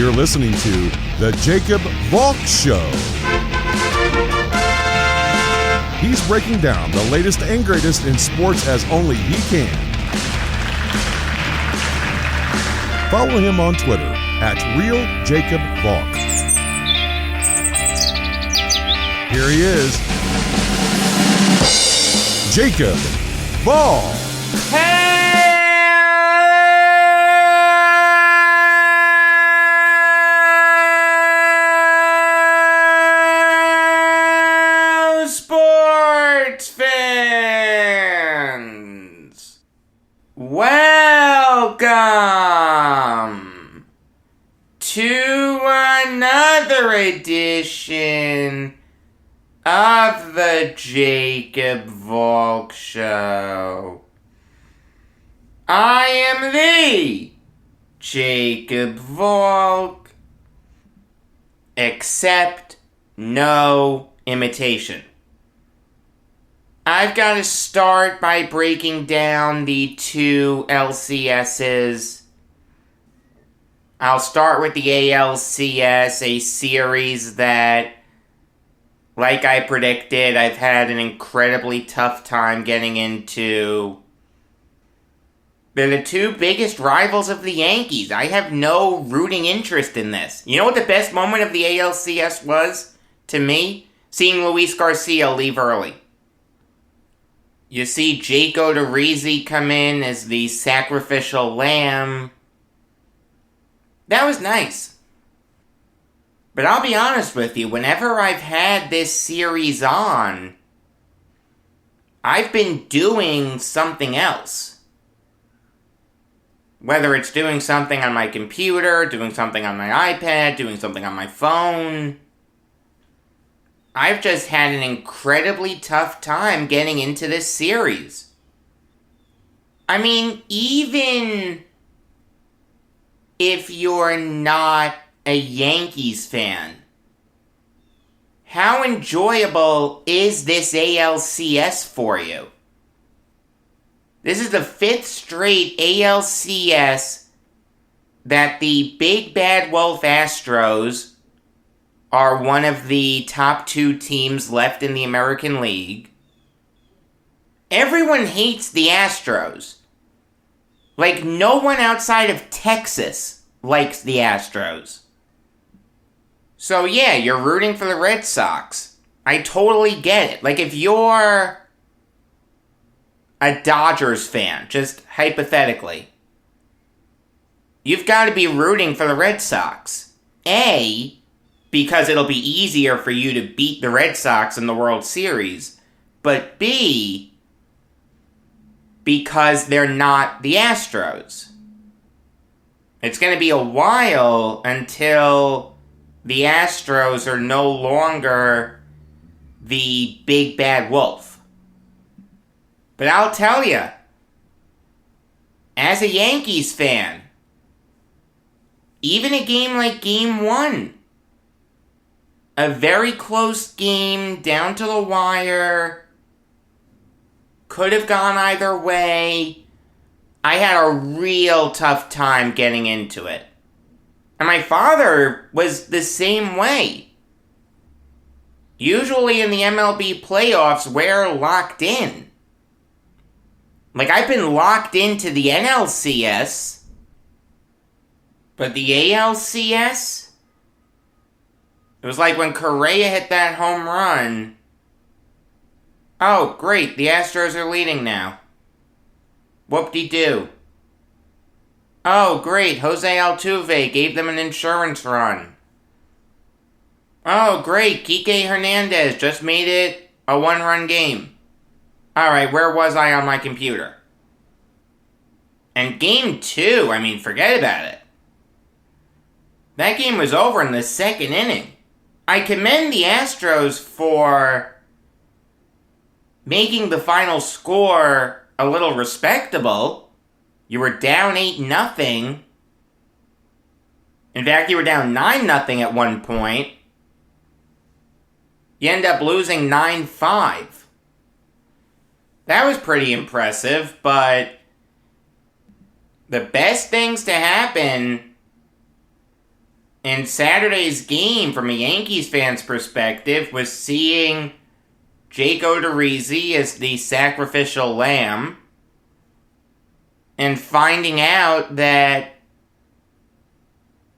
You're listening to The Jacob Valk Show. He's breaking down the latest and greatest in sports as only he can. Follow him on Twitter @RealJacobValk. Here he is, Jacob Valk. Welcome to another edition of the Jacob Valk Show. I am the Jacob Valk, except no imitation. I've got to start by breaking down the two LCSs. I'll start with the ALCS, a series that, like I predicted, I've had an incredibly tough time getting into. They're the two biggest rivals of the Yankees. I have no rooting interest in this. You know what the best moment of the ALCS was, to me? Seeing Luis Garcia leave early. You see Jake Odorizzi come in as the sacrificial lamb. That was nice. But I'll be honest with you, whenever I've had this series on, I've been doing something else. Whether it's doing something on my computer, doing something on my iPad, doing something on my phone, I've just had an incredibly tough time getting into this series. I mean, even if you're not a Yankees fan, how enjoyable is this ALCS for you? This is the 5th straight ALCS that the Big Bad Wolf Astros are one of the top 2 teams left in the American League. Everyone hates the Astros. Like, no one outside of Texas likes the Astros. So yeah, you're rooting for the Red Sox. I totally get it. Like, if you're a Dodgers fan, just hypothetically, you've got to be rooting for the Red Sox. A, because it'll be easier for you to beat the Red Sox in the World Series. But B, because they're not the Astros. It's going to be a while until the Astros are no longer the Big Bad Wolf. But I'll tell you, as a Yankees fan, even a game like Game 1, a very close game, down to the wire, could have gone either way. I had a real tough time getting into it. And my father was the same way. Usually in the MLB playoffs, we're locked in. Like, I've been locked into the NLCS, but the ALCS? It was like when Correa hit that home run. Oh, great, the Astros are leading now. Whoop-de-doo. Oh, great, Jose Altuve gave them an insurance run. Oh, great, Kike Hernandez just made it a 1-run game. Alright, where was I on my computer? And Game 2, I mean, forget about it. That game was over in the 2nd inning. I commend the Astros for making the final score a little respectable. You were down 8-0. In fact, you were down 9-0 at one point. You end up losing 9-5. That was pretty impressive, but the best things to happen And Saturday's game, from a Yankees fan's perspective, was seeing Jake Odorizzi as the sacrificial lamb and finding out that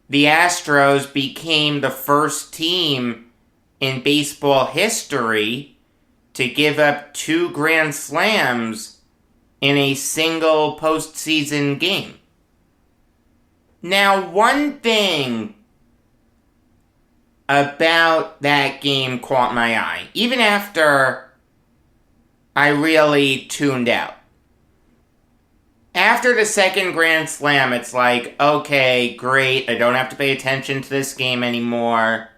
the Astros became the first team in baseball history to give up 2 grand slams in a single postseason game. Now, one thing about that game caught my eye, even after I really tuned out. After the second grand slam, it's like, okay, great, I don't have to pay attention to this game anymore.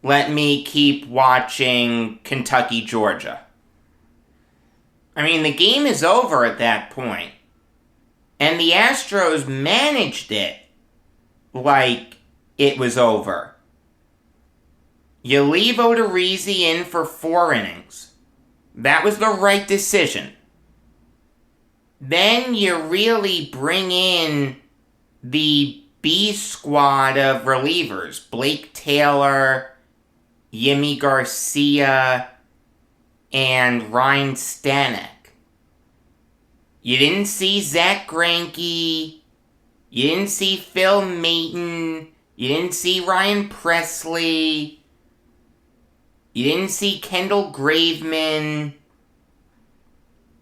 Let me keep watching Kentucky, Georgia. I mean, the game is over at that point. And the Astros managed it like it was over. You leave Odorizzi in for 4 innings. That was the right decision. Then you really bring in the B squad of relievers. Blake Taylor, Yimi Garcia, and Ryan Stanek. You didn't see Zach Greinke. You didn't see Phil Maton. You didn't see Ryan Presley. You didn't see Kendall Graveman.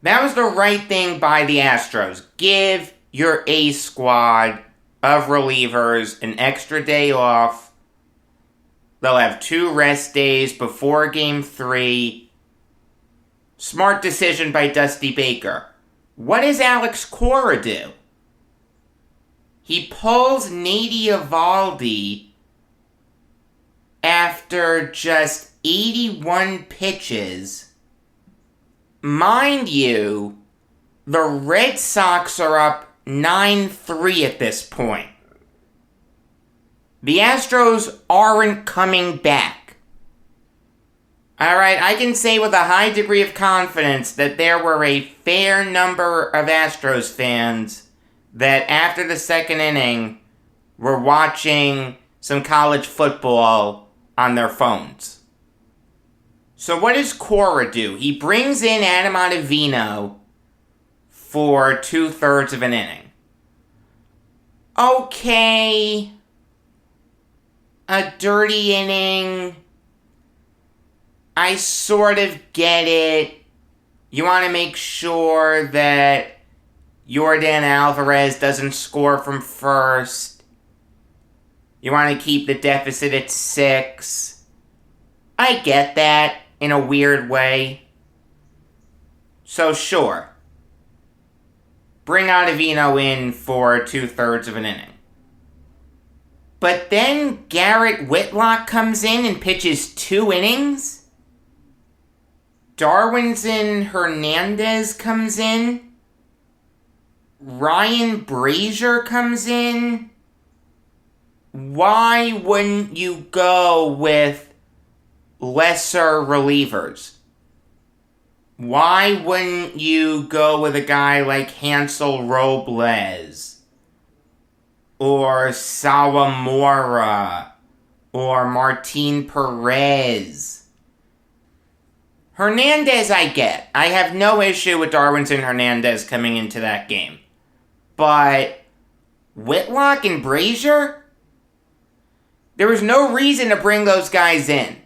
That was the right thing by the Astros. Give your A squad of relievers an extra day off. They'll have 2 rest days before Game 3. Smart decision by Dusty Baker. What does Alex Cora do? He pulls Nate Eovaldi after just 81 pitches. Mind you, the Red Sox are up 9-3 at this point. The Astros aren't coming back. Alright, I can say with a high degree of confidence that there were a fair number of Astros fans that after the second inning were watching some college football on their phones. So what does Cora do? He brings in Adam Ottavino for 2/3 of an inning. Okay, a dirty inning. I sort of get it. You want to make sure that Yordan Alvarez doesn't score from first. You want to keep the deficit at 6. I get that in a weird way. So sure. Bring Ottavino in for 2/3 of an inning. But then Garrett Whitlock comes in and pitches 2 innings? Darwinson Hernandez comes in? Ryan Brazier comes in? Why wouldn't you go with lesser relievers? Why wouldn't you go with a guy like Hansel Robles? Or Sawamura? Or Martin Perez? Hernandez I get. I have no issue with Darwinson Hernandez coming into that game. But Whitlock and Brazier? There was no reason to bring those guys in.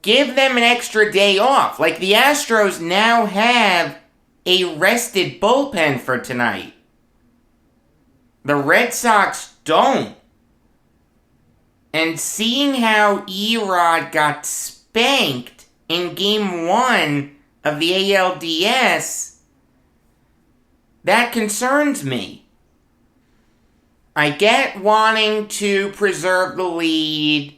Give them an extra day off. Like, the Astros now have a rested bullpen for tonight. The Red Sox don't. And seeing how Erod got spanked in Game 1 of the ALDS, that concerns me. I get wanting to preserve the lead.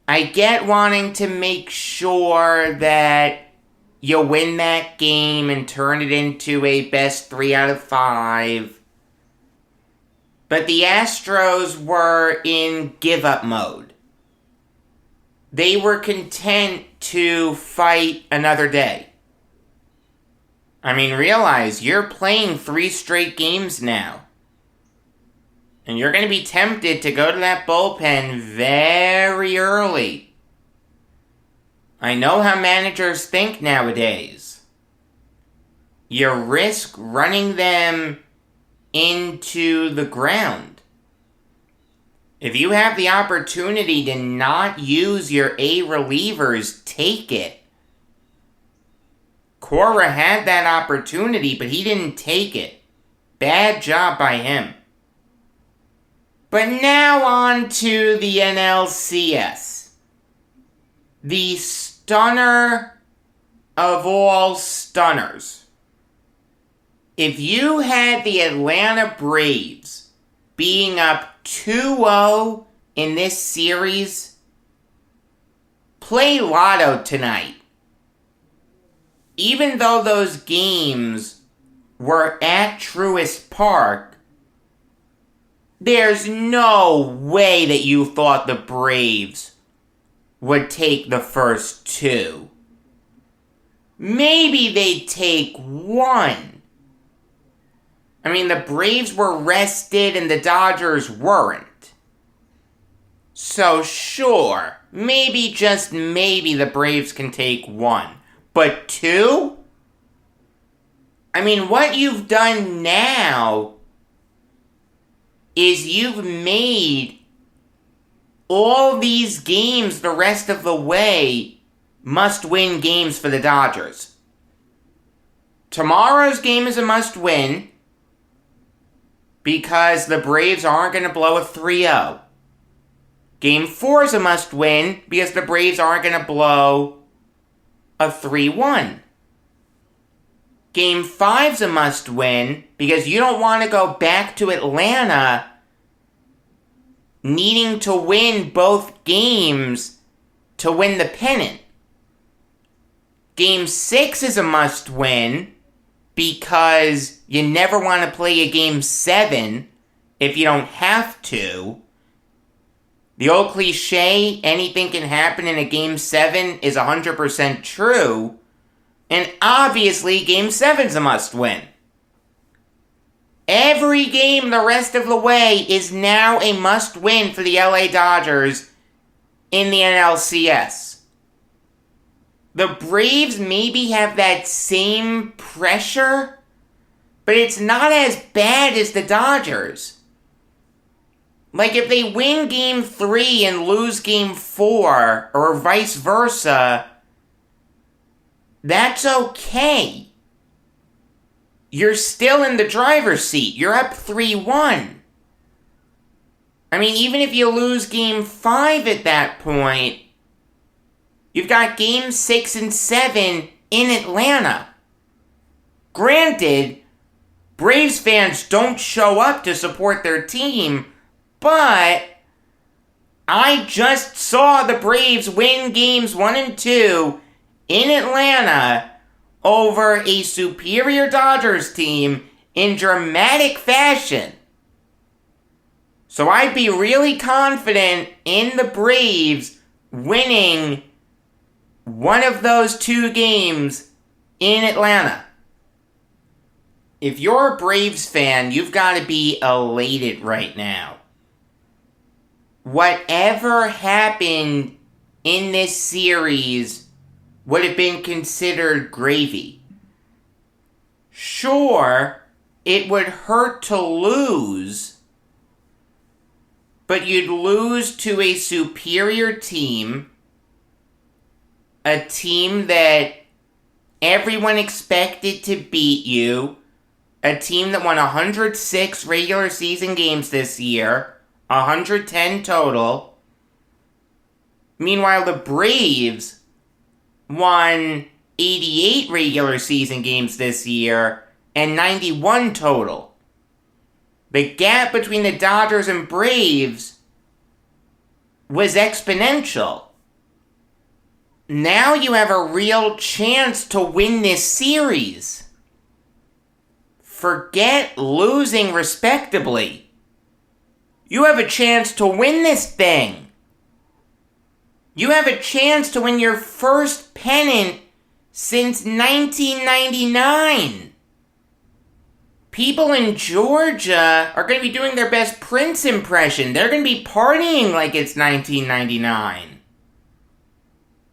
I get wanting to make sure that you win that game and turn it into a best 3 out of 5. But the Astros were in give-up mode. They were content to fight another day. I mean, realize you're playing 3 straight games now. And you're going to be tempted to go to that bullpen very early. I know how managers think nowadays. You risk running them into the ground. If you have the opportunity to not use your A relievers, take it. Cora had that opportunity, but he didn't take it. Bad job by him. But now on to the NLCS. The stunner of all stunners. If you had the Atlanta Braves being up 2-0 in this series, play lotto tonight. Even though those games were at Truist Park, there's no way that you thought the Braves would take the first two. Maybe they'd take one. I mean, the Braves were rested and the Dodgers weren't. So sure, maybe, just maybe, the Braves can take one. But two? I mean, what you've done now is you've made all these games the rest of the way must-win games for the Dodgers. Tomorrow's game is a must-win because the Braves aren't going to blow a 3-0. Game 4 is a must-win because the Braves aren't going to blow a 3-1. Game 5's a must-win because you don't want to go back to Atlanta needing to win both games to win the pennant. Game 6 is a must-win because you never want to play a Game 7 if you don't have to. The old cliche, anything can happen in a Game 7, is 100% true. And obviously, Game 7's a must-win. Every game the rest of the way is now a must-win for the LA Dodgers in the NLCS. The Braves maybe have that same pressure, but it's not as bad as the Dodgers. Like, if they win Game 3 and lose Game 4, or vice versa, that's okay. You're still in the driver's seat. You're up 3-1. I mean, even if you lose Game 5 at that point, you've got Game 6 and 7 in Atlanta. Granted, Braves fans don't show up to support their team, but I just saw the Braves win Games 1 and 2 in Atlanta over a superior Dodgers team in dramatic fashion. So I'd be really confident in the Braves winning one of those two games in Atlanta. If you're a Braves fan, you've got to be elated right now. Whatever happened in this series would have been considered gravy. Sure, it would hurt to lose, but you'd lose to a superior team, a team that everyone expected to beat you, a team that won 106 regular season games this year, 110 total. Meanwhile, the Braves won 88 regular season games this year and 91 total. The gap between the Dodgers and Braves was exponential. Now you have a real chance to win this series. Forget losing respectably. You have a chance to win this thing. You have a chance to win your first pennant since 1999. people in Georgia are going to be doing their best Prince impression. They're going to be partying like it's 1999.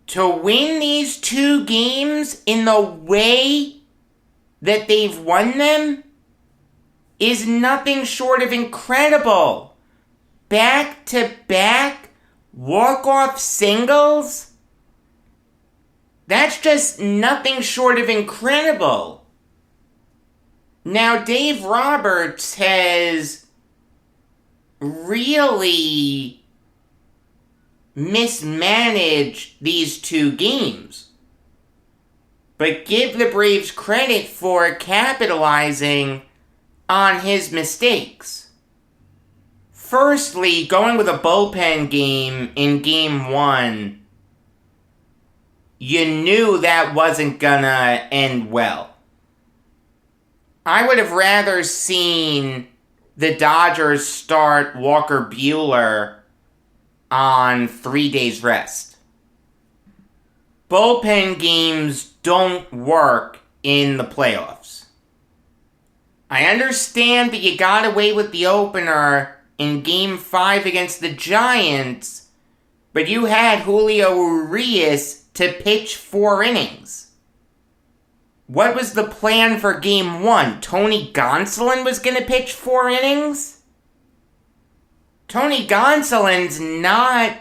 To win these 2 games in the way that they've won them is nothing short of incredible. Back-to-back walk-off singles? That's just nothing short of incredible. Now, Dave Roberts has really mismanaged these 2 games. But give the Braves credit for capitalizing on his mistakes. Firstly, going with a bullpen game in Game 1, you knew that wasn't gonna end well. I would have rather seen the Dodgers start Walker Buehler on 3 days rest. Bullpen games don't work in the playoffs. I understand that you got away with the opener in Game 5 against the Giants, but you had Julio Urias to pitch 4 innings. What was the plan for Game 1? Tony Gonsolin was going to pitch 4 innings? Tony Gonsolin's not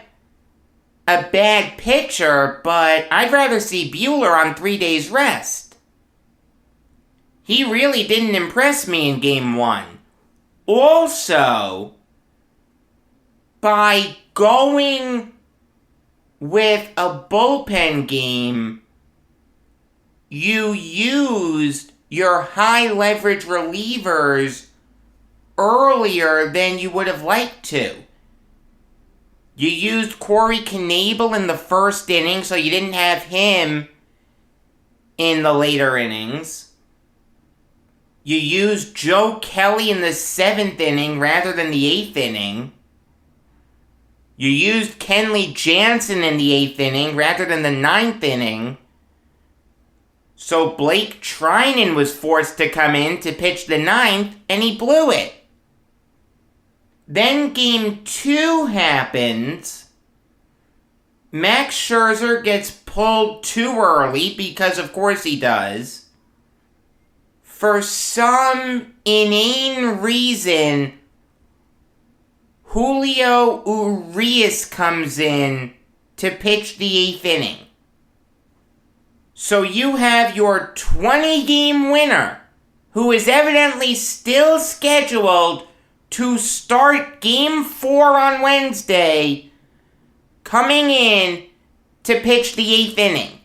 a bad pitcher, but I'd rather see Buehler on 3 days rest. He really didn't impress me in Game 1. Also, by going with a bullpen game, you used your high leverage relievers earlier than you would have liked to. You used Corey Knebel in the first inning, so you didn't have him in the later innings. You used Joe Kelly in the 7th inning rather than the 8th inning. You used Kenley Jansen in the 8th inning rather than the 9th inning. So Blake Trinan was forced to come in to pitch the 9th, and he blew it. Then Game 2 happens. Max Scherzer gets pulled too early, because of course he does. For some inane reason, Julio Urias comes in to pitch the 8th inning. So you have your 20-game winner, who is evidently still scheduled to start Game 4 on Wednesday, coming in to pitch the 8th inning.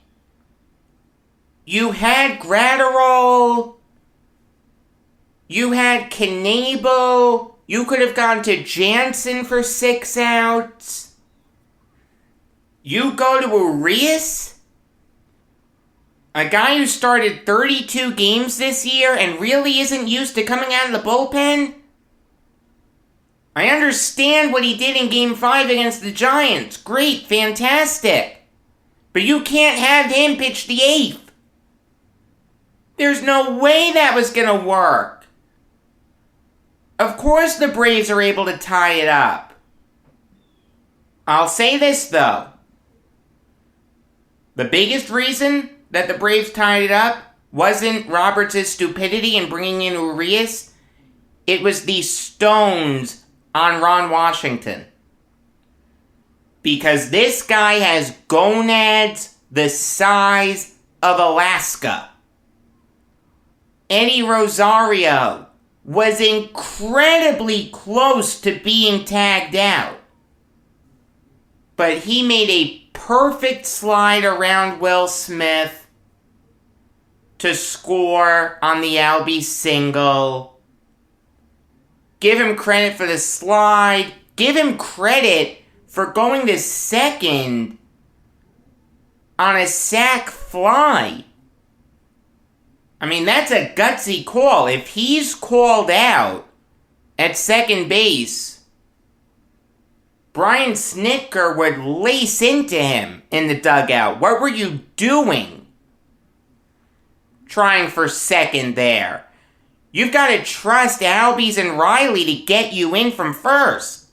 You had Gratterall, you had Knebel, you could have gone to Jansen for 6 outs. You go to Urias, a guy who started 32 games this year and really isn't used to coming out of the bullpen? I understand what he did in Game 5 against the Giants. Great, fantastic. But you can't have him pitch the 8th. There's no way that was going to work. Of course the Braves are able to tie it up. I'll say this, though. The biggest reason that the Braves tied it up wasn't Roberts' stupidity in bringing in Urias. It was the stones on Ron Washington. Because this guy has gonads the size of Alaska. Eddie Rosario was incredibly close to being tagged out. But he made a perfect slide around Will Smith to score on the Albie single. Give him credit for the slide. Give him credit for going to second on a sac fly. I mean, that's a gutsy call. If he's called out at second base, Brian Snitker would lace into him in the dugout. What were you doing? Trying for second there. You've got to trust Albies and Riley to get you in from first.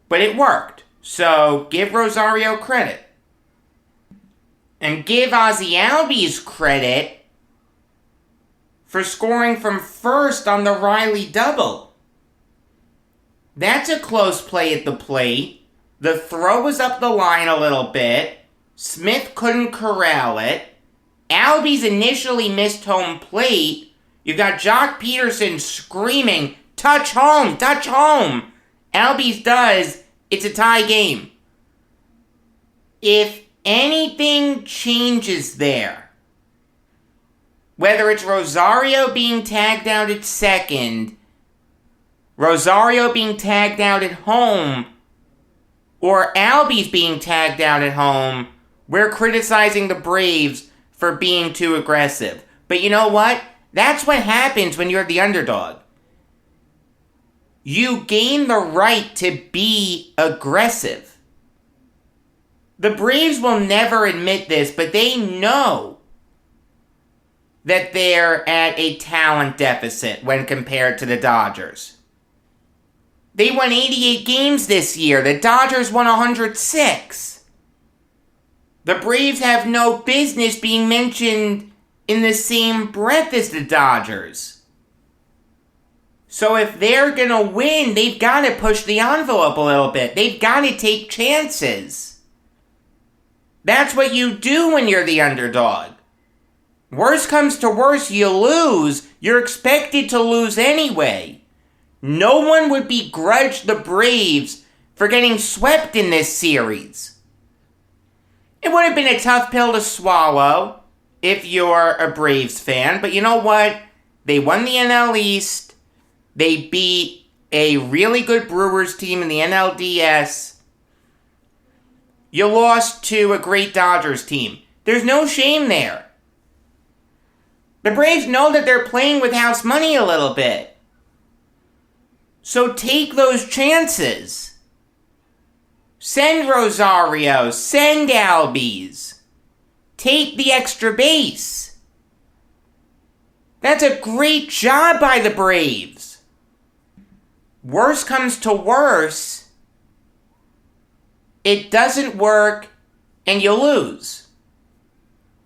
But it worked, so give Rosario credit. And give Ozzie Albies credit for scoring from first on the Riley double. That's a close play at the plate. The throw was up the line a little bit. Smith couldn't corral it. Albies initially missed home plate. You've got Jock Peterson screaming, touch home, touch home. Albies does. It's a tie game. If anything changes there, whether it's Rosario being tagged out at second, Rosario being tagged out at home, or Albies being tagged out at home, we're criticizing the Braves for being too aggressive. But you know what? That's what happens when you're the underdog. You gain the right to be aggressive. The Braves will never admit this, but they know that they're at a talent deficit when compared to the Dodgers. They won 88 games this year. The Dodgers won 106. The Braves have no business being mentioned in the same breath as the Dodgers. So if they're going to win, they've got to push the envelope a little bit. They've got to take chances. That's what you do when you're the underdog. Worst comes to worst, you lose. You're expected to lose anyway. No one would begrudge the Braves for getting swept in this series. It would have been a tough pill to swallow if you're a Braves fan, but you know what? They won the NL East. They beat a really good Brewers team in the NLDS. You lost to a great Dodgers team. There's no shame there. The Braves know that they're playing with house money a little bit. So take those chances. Send Rosario. Send Albies. Take the extra base. That's a great job by the Braves. Worst comes to worse, it doesn't work and you lose.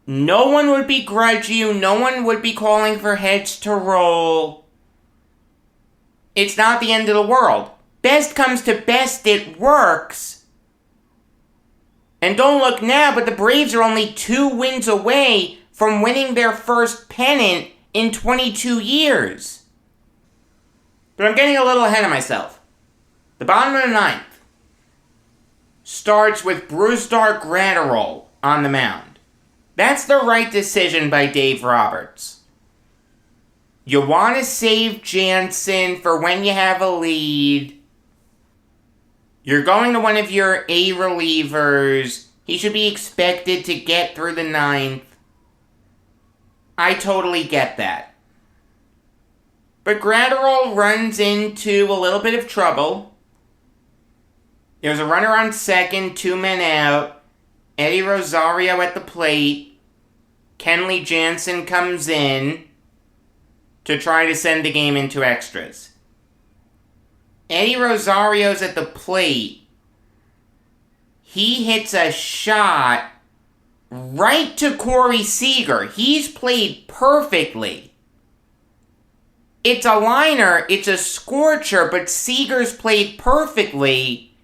No one would begrudge you. No one would be calling for heads to roll. It's not the end of the world. Best comes to best, it works. And don't look now, but the Braves are only 2 wins away from winning their first pennant in 22 years. But I'm getting a little ahead of myself. The bottom of the ninth starts with Brusdar Graterol on the mound. That's the right decision by Dave Roberts. You want to save Jansen for when you have a lead. You're going to one of your A relievers. He should be expected to get through the ninth. I totally get that. But Graterol runs into a little bit of trouble. There's a runner on second, 2 men out. Eddie Rosario at the plate. Kenley Jansen comes in to try to send the game into extras. Eddie Rosario's at the plate. He hits a shot right to Corey Seager. He's played perfectly. It's a liner, it's a scorcher, but Seager's played perfectly.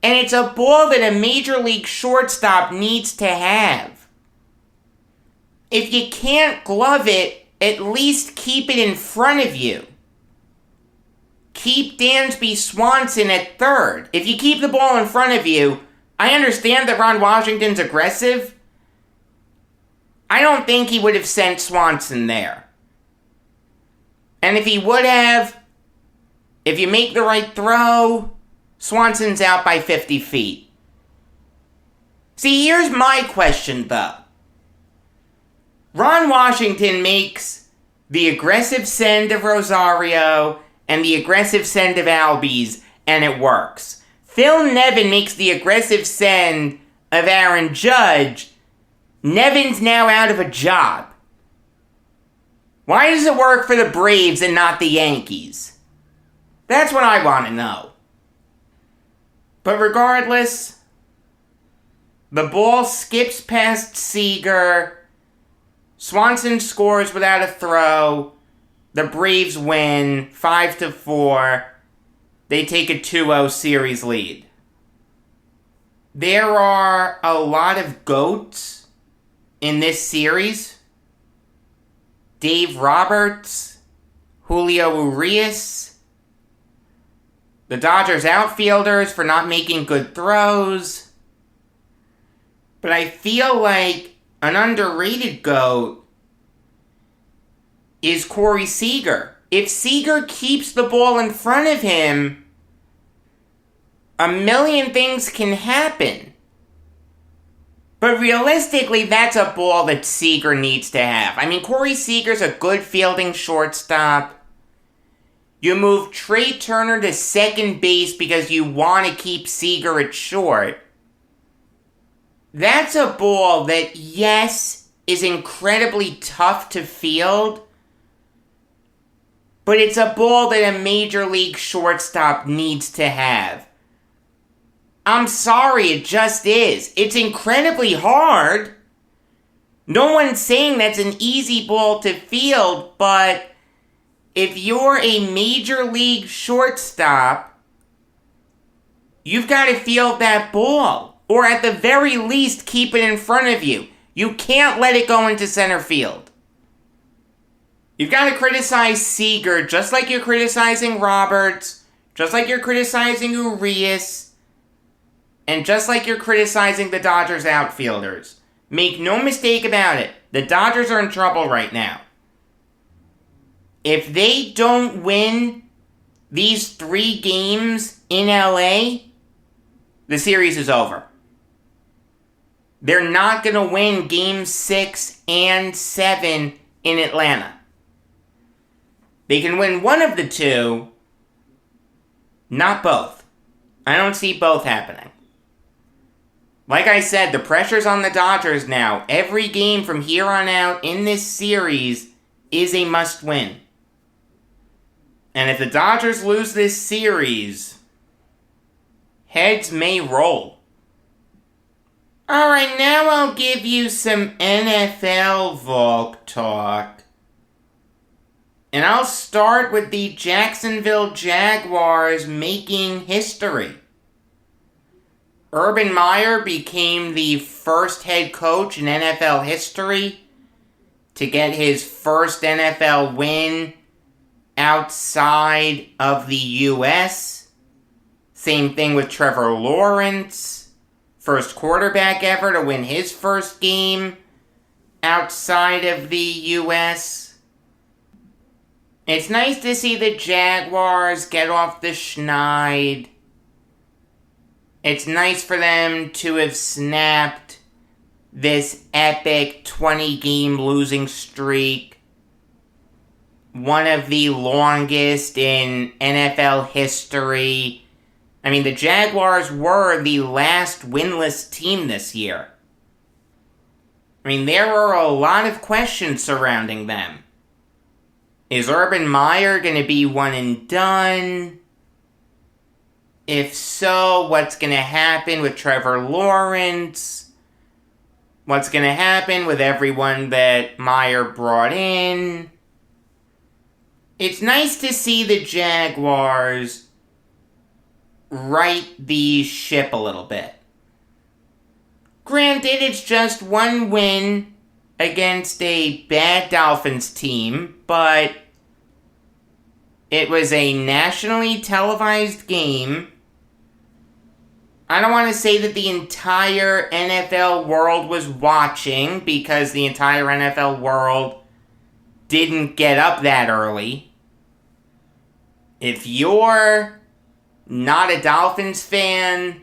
And it's a ball that a major league shortstop needs to have. If you can't glove it, at least keep it in front of you. Keep Dansby Swanson at third. If you keep the ball in front of you, I understand that Ron Washington's aggressive. I don't think he would have sent Swanson there. And if he would have, if you make the right throw, Swanson's out by 50 feet. See, here's my question, though. Ron Washington makes the aggressive send of Rosario and the aggressive send of Albies, and it works. Phil Nevin makes the aggressive send of Aaron Judge. Nevin's now out of a job. Why does it work for the Braves and not the Yankees? That's what I want to know. But regardless, the ball skips past Seager. Swanson scores without a throw. The Braves win 5-4. They take a 2-0 series lead. There are a lot of GOATs in this series. Dave Roberts, Julio Urias, the Dodgers outfielders for not making good throws. But I feel like an underrated GOAT is Corey Seager. If Seager keeps the ball in front of him, a million things can happen. But realistically, that's a ball that Seager needs to have. I mean, Corey Seager's a good fielding shortstop. You move Trey Turner to second base because you want to keep Seager at short. That's a ball that, yes, is incredibly tough to field, but it's a ball that a major league shortstop needs to have. I'm sorry, it just is. It's incredibly hard. No one's saying that's an easy ball to field, but if you're a major league shortstop, you've got to field that ball. Or at the very least, keep it in front of you. You can't let it go into center field. You've got to criticize Seager just like you're criticizing Roberts, just like you're criticizing Urias, and just like you're criticizing the Dodgers outfielders. Make no mistake about it, the Dodgers are in trouble right now. If they don't win these 3 games in LA, the series is over. They're not going to win games 6 and 7 in Atlanta. They can win one of the 2, not both. I don't see both happening. Like I said, the pressure's on the Dodgers now. Every game from here on out in this series is a must-win. And if the Dodgers lose this series, heads may roll. Alright, now I'll give you some NFL Valk talk. And I'll start with the Jacksonville Jaguars making history. Urban Meyer became the first head coach in NFL history to get his first NFL win outside of the U.S. Same thing with Trevor Lawrence. First quarterback ever to win his first game outside of the U.S. It's nice to see the Jaguars get off the schneid. It's nice for them to have snapped this epic 20-game losing streak. One of the longest in NFL history. I mean, the Jaguars were the last winless team this year. I mean, there are a lot of questions surrounding them. Is Urban Meyer going to be one and done? If so, what's going to happen with Trevor Lawrence? What's going to happen with everyone that Meyer brought in? It's nice to see the Jaguars right the ship a little bit. Granted, it's just one win against a bad Dolphins team, but it was a nationally televised game. I don't want to say that the entire NFL world was watching, because the entire NFL world didn't get up that early. If you're not a Dolphins fan,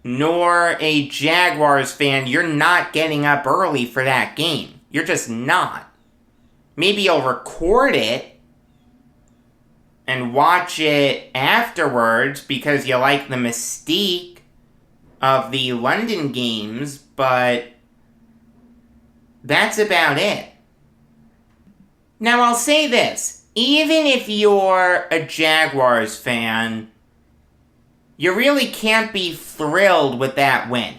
nor a Jaguars fan, you're not getting up early for that game. You're just not. Maybe you'll record it and watch it afterwards because you like the mystique of the London games, but that's about it. Now, I'll say this. Even if you're a Jaguars fan, you really can't be thrilled with that win.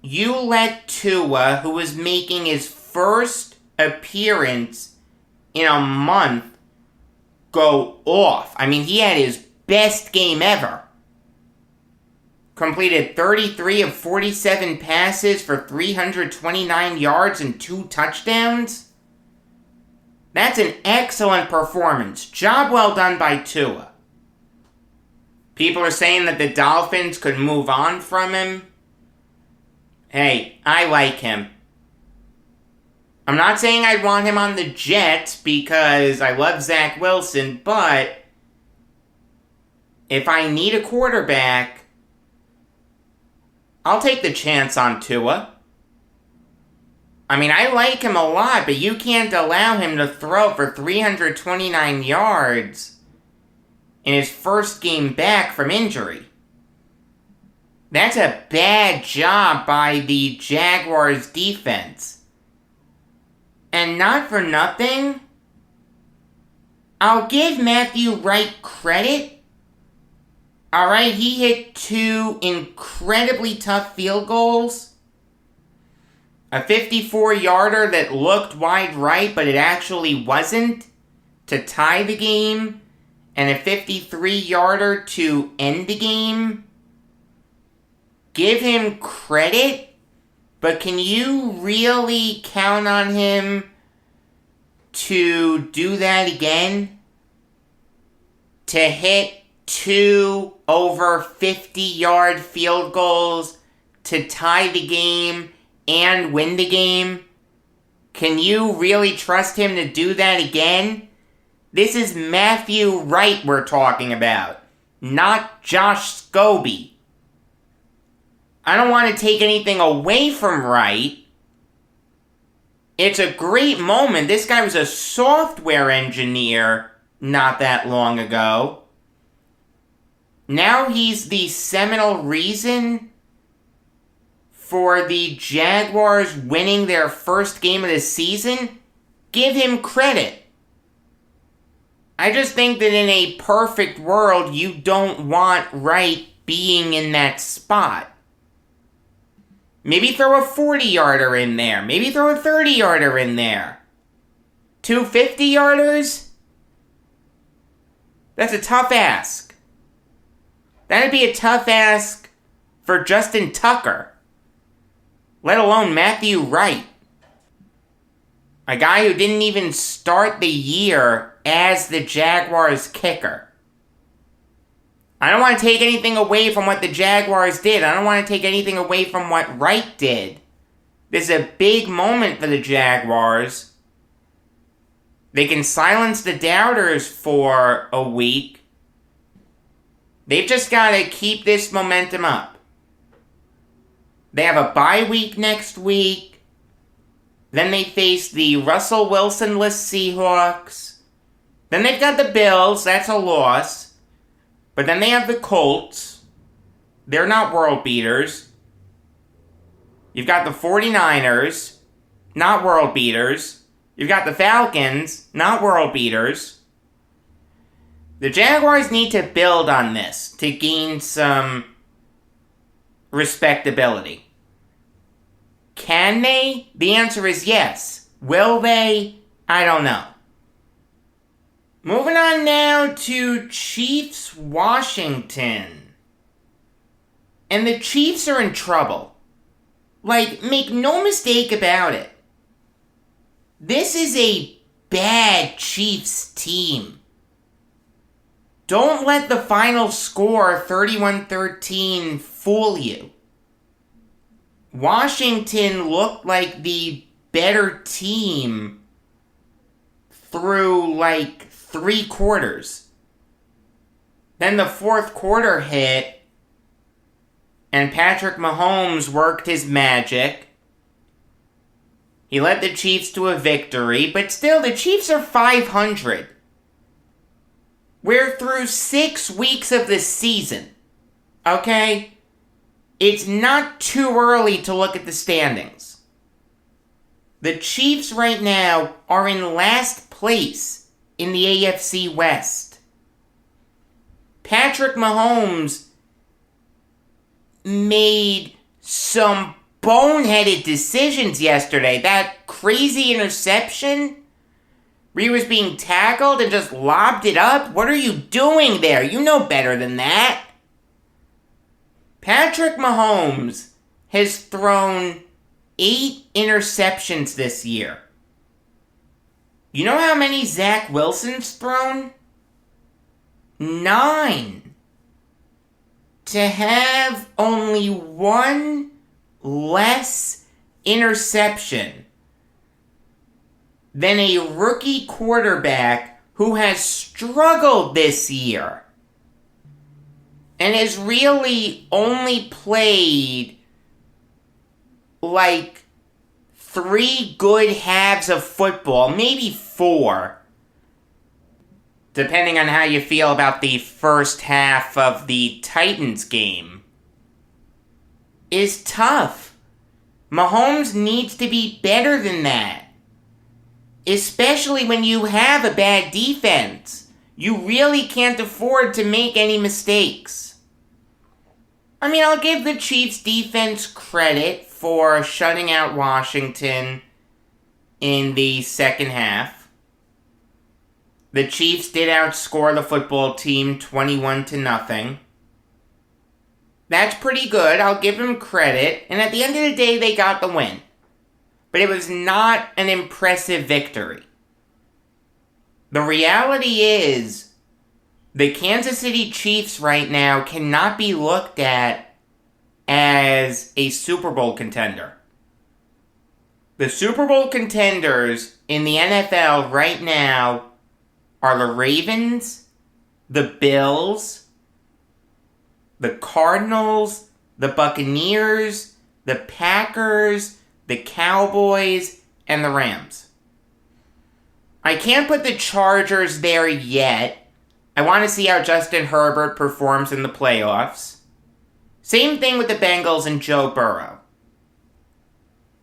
You let Tua, who was making his first appearance in a month, go off. I mean, he had his best game ever. Completed 33 of 47 passes for 329 yards and 2 touchdowns. That's an excellent performance. Job well done by Tua. People are saying that the Dolphins could move on from him. Hey, I like him. I'm not saying I'd want him on the Jets because I love Zach Wilson, but if I need a quarterback, I'll take the chance on Tua. I mean, I like him a lot, but you can't allow him to throw for 329 yards in his first game back from injury. That's a bad job by the Jaguars defense. And not for nothing, I'll give Matthew Wright credit. Alright, he hit 2 incredibly tough field goals. A 54-yarder that looked wide right, but it actually wasn't, to tie the game. And a 53-yarder to end the game. Give him credit, but can you really count on him to do that again? To hit 2 over 50-yard field goals to tie the game and win the game? Can you really trust him to do that again? This is Matthew Wright we're talking about, not Josh Scobie. I don't want to take anything away from Wright. It's a great moment. This guy was a software engineer not that long ago. Now he's the seminal reason for the Jaguars winning their first game of the season. Give him credit. I just think that in a perfect world, you don't want Wright being in that spot. Maybe throw a 40-yarder in there. Maybe throw a 30-yarder in there. 2 50-yarders? That's a tough ask. That'd be a tough ask for Justin Tucker. Let alone Matthew Wright. A guy who didn't even start the year as the Jaguars kicker. I don't want to take anything away from what the Jaguars did. I don't want to take anything away from what Wright did. This is a big moment for the Jaguars. They can silence the doubters for a week. They've just got to keep this momentum up. They have a bye week next week. Then they face the Russell Wilson-less Seahawks. Then they've got the Bills. That's a loss. But then they have the Colts. They're not world beaters. You've got the 49ers. Not world beaters. You've got the Falcons. Not world beaters. The Jaguars need to build on this to gain some respectability. Can they? The answer is yes. Will they? I don't know. Moving on now to Chiefs Washington. And the Chiefs are in trouble. Like, make no mistake about it. This is a bad Chiefs team. Don't let the final score 31-13 fool you. Washington looked like the better team through like 3 quarters. Then the 4th quarter hit, and Patrick Mahomes worked his magic. He led the Chiefs to a victory, but still, the Chiefs are 500. We're through 6 weeks of the season, okay? It's not too early to look at the standings. The Chiefs right now are in last place in the AFC West. Patrick Mahomes made some boneheaded decisions yesterday. That crazy interception where he was being tackled and just lobbed it up. What are you doing there? You know better than that. Patrick Mahomes has thrown 8 interceptions this year. You know how many Zach Wilson's thrown? 9. To have only 1 less interception than a rookie quarterback who has struggled this year and has really only played like 3 good halves of football, maybe 4, depending on how you feel about the first half of the Titans game, is tough. Mahomes needs to be better than that. Especially when you have a bad defense. You really can't afford to make any mistakes. I mean, I'll give the Chiefs defense credit for shutting out Washington in the second half. The Chiefs did outscore the football team 21-0. That's pretty good. I'll give them credit. And at the end of the day, they got the win. But it was not an impressive victory. The reality is, the Kansas City Chiefs right now cannot be looked at as a Super Bowl contender. The Super Bowl contenders in the NFL right now are the Ravens, the Bills, the Cardinals, the Buccaneers, the Packers, the Cowboys, and the Rams. I can't put the Chargers there yet. I want to see how Justin Herbert performs in the playoffs. Same thing with the Bengals and Joe Burrow.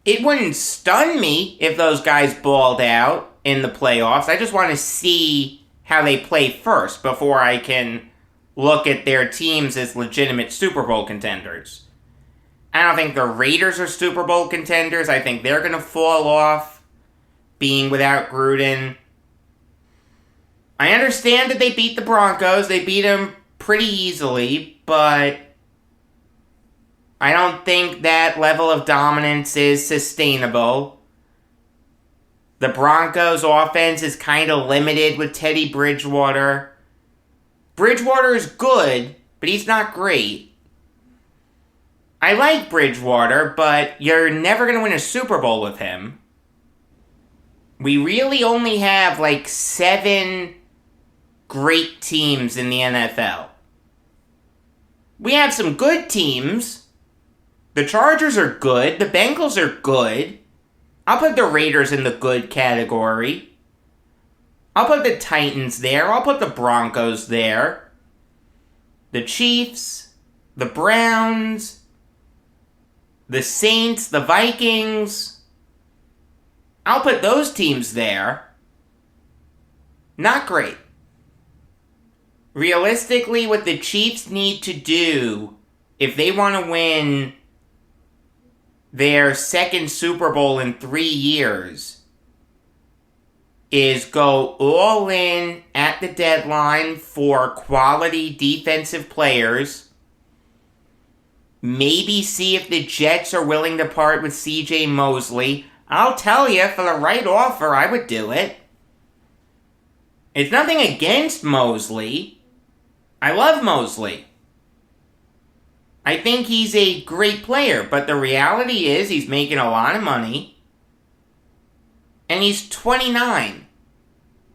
It wouldn't stun me if those guys balled out in the playoffs. I just want to see how they play first before I can look at their teams as legitimate Super Bowl contenders. I don't think the Raiders are Super Bowl contenders. I think they're going to fall off being without Gruden. I understand that they beat the Broncos. They beat them pretty easily, but I don't think that level of dominance is sustainable. The Broncos' offense is kind of limited with Teddy Bridgewater. Bridgewater is good, but he's not great. I like Bridgewater, but you're never going to win a Super Bowl with him. We really only have like 7 great teams in the NFL. We have some good teams. The Chargers are good. The Bengals are good. I'll put the Raiders in the good category. I'll put the Titans there. I'll put the Broncos there. The Chiefs, the Browns, the Saints, the Vikings. I'll put those teams there. Not great. Realistically, what the Chiefs need to do, if they want to win their second Super Bowl in 3 years, is go all in at the deadline for quality defensive players. Maybe see if the Jets are willing to part with C.J. Mosley. I'll tell you, for the right offer, I would do it. It's nothing against Mosley. I love Mosley. I think he's a great player, but the reality is he's making a lot of money. And he's 29.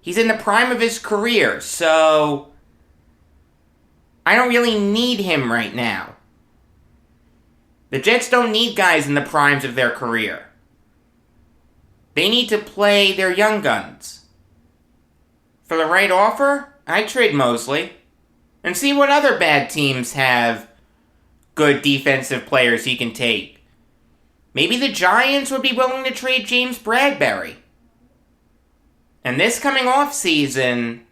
He's in the prime of his career, so I don't really need him right now. The Jets don't need guys in the primes of their career. They need to play their young guns. For the right offer, I'd trade Mosley and see what other bad teams have good defensive players he can take. maybe the Giants would be willing to trade James Bradbury. And this coming off season,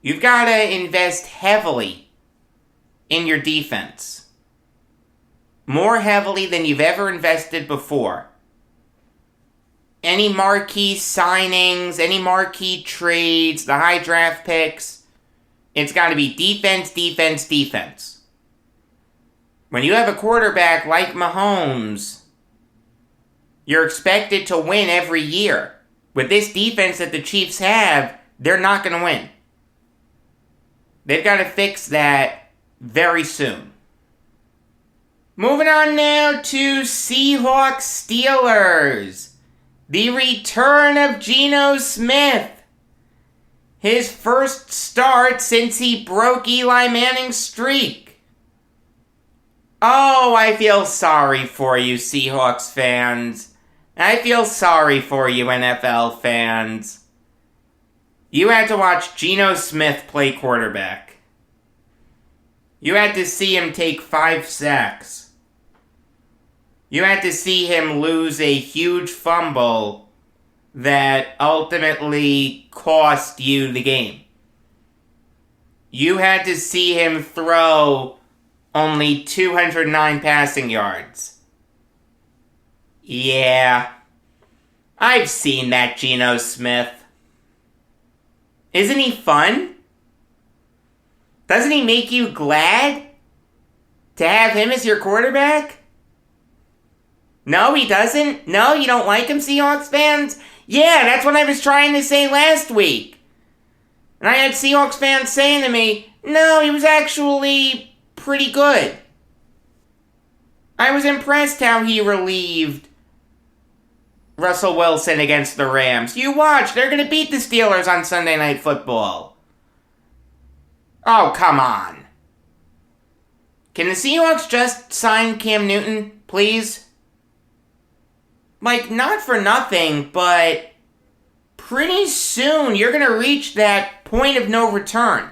you've got to invest heavily in your defense. More heavily than you've ever invested before. Any marquee signings, any marquee trades, the high draft picks, it's got to be defense, defense, defense. When you have a quarterback like Mahomes, you're expected to win every year. With this defense that the Chiefs have, they're not going to win. They've got to fix that very soon. Moving on now to Seahawks Steelers. The return of Geno Smith. His first start since he broke Eli Manning's streak. Oh, I feel sorry for you, Seahawks fans. I feel sorry for you, NFL fans. You had to watch Geno Smith play quarterback. You had to see him take 5 sacks. You had to see him lose a huge fumble that ultimately cost you the game. You had to see him throw only 209 passing yards. Yeah, I've seen that Geno Smith. Isn't he fun? Doesn't he make you glad to have him as your quarterback? No, he doesn't? No, you don't like him, Seahawks fans? Yeah, that's what I was trying to say last week. And I had Seahawks fans saying to me, no, he was actually pretty good. I was impressed how he relieved Russell Wilson against the Rams. You watch, they're going to beat the Steelers on Sunday Night Football. Oh, come on. Can the Seahawks just sign Cam Newton, please? Like, not for nothing, but pretty soon you're going to reach that point of no return.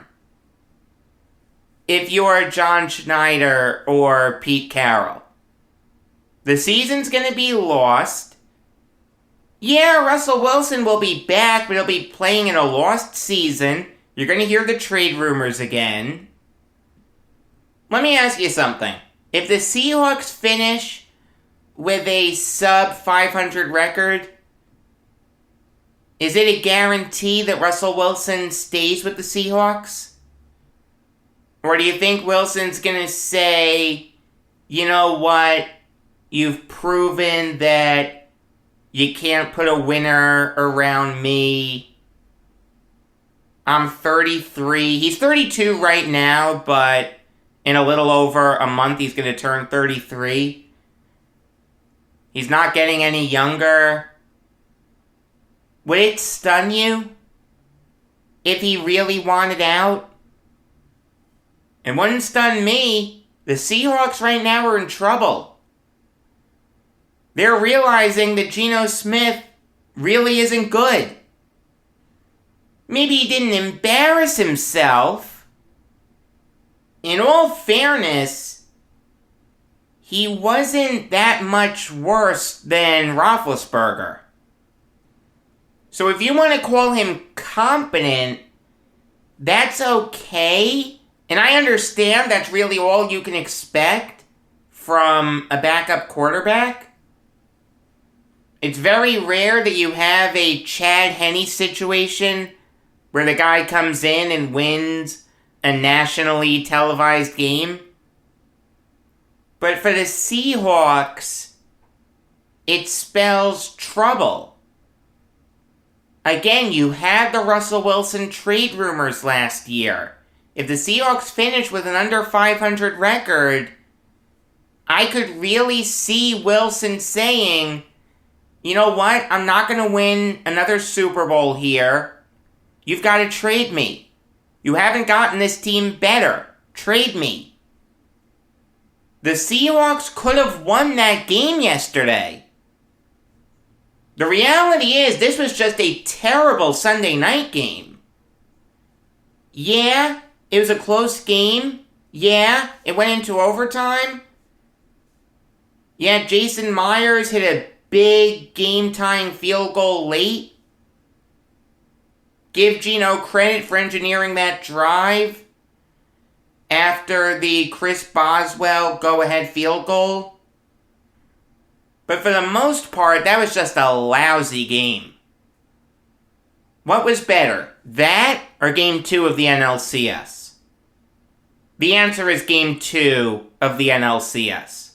If you're John Schneider or Pete Carroll. The season's going to be lost. Yeah, Russell Wilson will be back, but he'll be playing in a lost season. You're going to hear the trade rumors again. Let me ask you something. If the Seahawks finish with a sub-500 record, is it a guarantee that Russell Wilson stays with the Seahawks? Or do you think Wilson's going to say, you know what, you've proven that you can't put a winner around me. I'm 33. He's 32 right now, but in a little over a month he's going to turn 33. He's not getting any younger. Would it stun you if he really wanted out? It wouldn't stun me. The Seahawks right now are in trouble. They're realizing that Geno Smith really isn't good. Maybe he didn't embarrass himself. In all fairness, he wasn't that much worse than Roethlisberger. So if you want to call him competent, that's okay. And I understand that's really all you can expect from a backup quarterback. It's very rare that you have a Chad Henne situation where the guy comes in and wins a nationally televised game. But for the Seahawks, it spells trouble. Again, you had the Russell Wilson trade rumors last year. If the Seahawks finish with an under 500 record, I could really see Wilson saying, you know what, I'm not going to win another Super Bowl here. You've got to trade me. You haven't gotten this team better. Trade me. The Seahawks could have won that game yesterday. The reality is, this was just a terrible Sunday night game. Yeah, it was a close game. Yeah, it went into overtime. Yeah, Jason Myers hit a big game-tying field goal late. Give Geno credit for engineering that drive after the Chris Boswell go-ahead field goal. But for the most part, that was just a lousy game. What was better, that or Game 2 of the NLCS? The answer is Game 2 of the NLCS.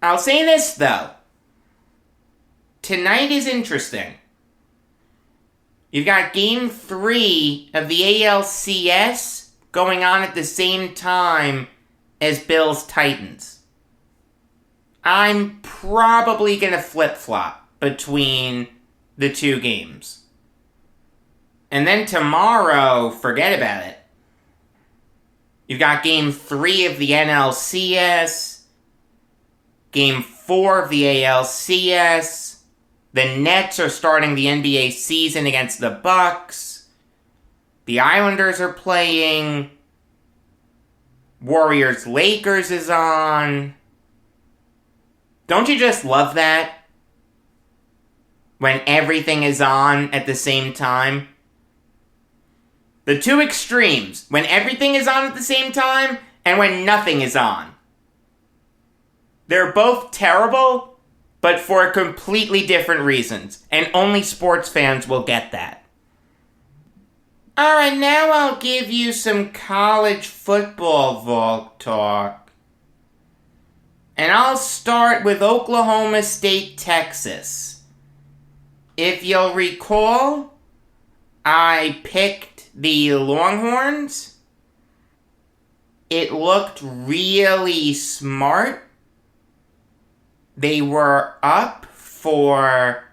I'll say this, though. Tonight is interesting. You've got Game 3 of the ALCS going on at the same time as Bills-Titans. I'm probably going to flip-flop between the two games. And then tomorrow, forget about it. You've got Game 3 of the NLCS, Game 4 of the ALCS. The Nets are starting the NBA season against the Bucks. The Islanders are playing. Warriors-Lakers is on. Don't you just love that? When everything is on at the same time? The two extremes. When everything is on at the same time, and when nothing is on. They're both terrible, but for completely different reasons. And only sports fans will get that. Alright, now I'll give you some college football Valk talk. And I'll start with Oklahoma State, Texas. If you'll recall, I picked the Longhorns. It looked really smart. They were up for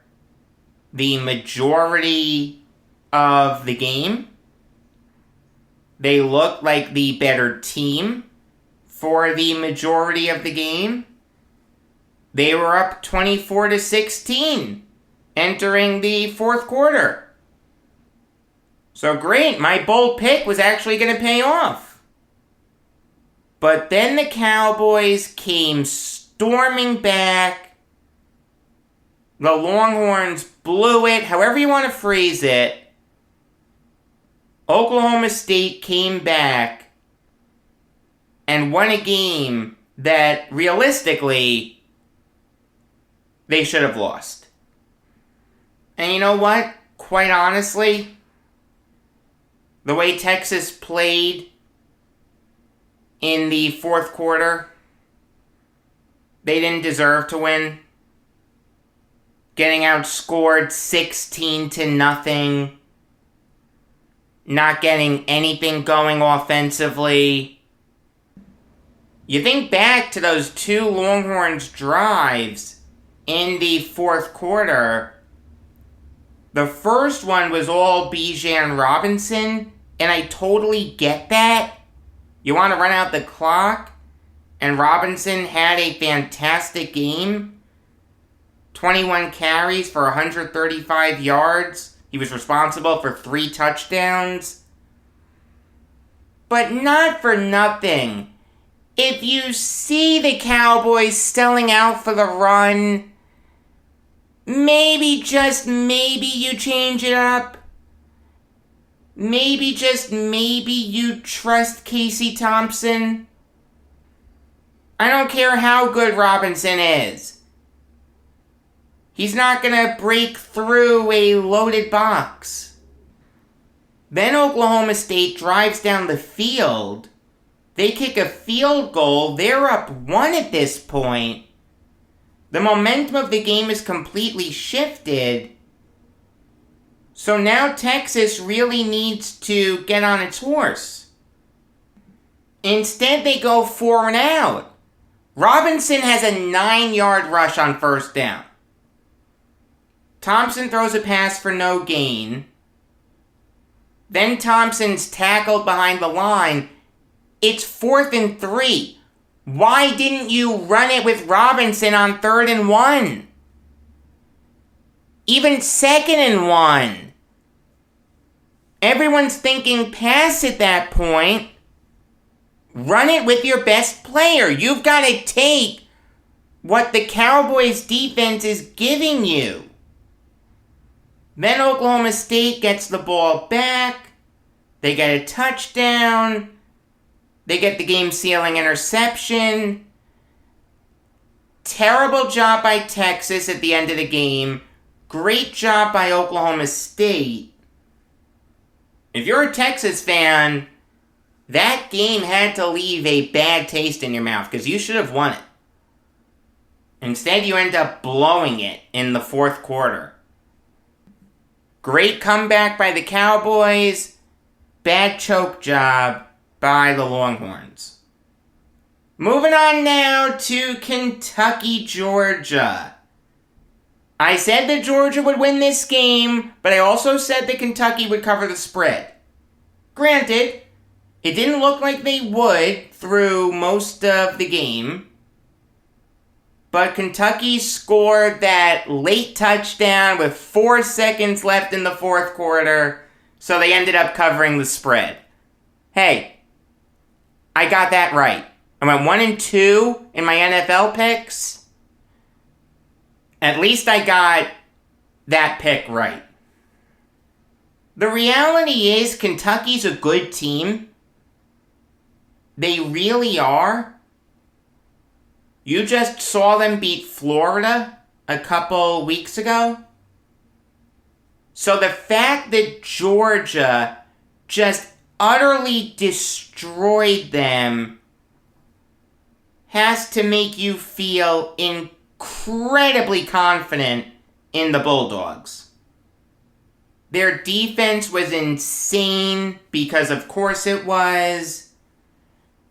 the majority of the game. They looked like the better team for the majority of the game. They were up 24-16 entering the fourth quarter. So great, my bold pick was actually going to pay off. But then the Cowboys came storming back. The Longhorns blew it, however you want to phrase it. Oklahoma State came back and won a game that, realistically, they should have lost. And you know what? Quite honestly, the way Texas played in the fourth quarter, they didn't deserve to win. Getting outscored 16-0. Not getting anything going offensively. You think back to those two Longhorns drives in the fourth quarter. The first one was all Bijan Robinson, and I totally get that. You want to run out the clock, and Robinson had a fantastic game. 21 carries for 135 yards. He was responsible for 3 touchdowns. But not for nothing. If you see the Cowboys selling out for the run, maybe, just maybe, you change it up. Maybe, just maybe, you trust Casey Thompson. I don't care how good Robinson is. He's not going to break through a loaded box. Then Oklahoma State drives down the field. They kick a field goal. They're up 1 at this point. The momentum of the game is completely shifted. So now Texas really needs to get on its horse. Instead, they go 4 and out. Robinson has a 9-yard rush on first down. Thompson throws a pass for no gain. Then Thompson's tackled behind the line. It's 4th and 3. Why didn't you run it with Robinson on 3rd and 1? Even 2nd and 1. Everyone's thinking pass at that point. Run it with your best player. You've got to take what the Cowboys defense is giving you. Then Oklahoma State gets the ball back. They get a touchdown. They get the game-sealing interception. Terrible job by Texas at the end of the game. Great job by Oklahoma State. If you're a Texas fan, that game had to leave a bad taste in your mouth because you should have won it. Instead, you end up blowing it in the fourth quarter. Great comeback by the Cowboys. Bad choke job by the Longhorns. Moving on now to Kentucky, Georgia. I said that Georgia would win this game, but I also said that Kentucky would cover the spread. Granted, it didn't look like they would through most of the game, but Kentucky scored that late touchdown with 4 seconds left in the fourth quarter, so they ended up covering the spread. Hey, I got that right. I went 1-2 in my NFL picks. At least I got that pick right. The reality is Kentucky's a good team. They really are. You just saw them beat Florida a couple weeks ago. So the fact that Georgia just utterly destroyed them has to make you feel incredibly confident in the Bulldogs. Their defense was insane because of course it was.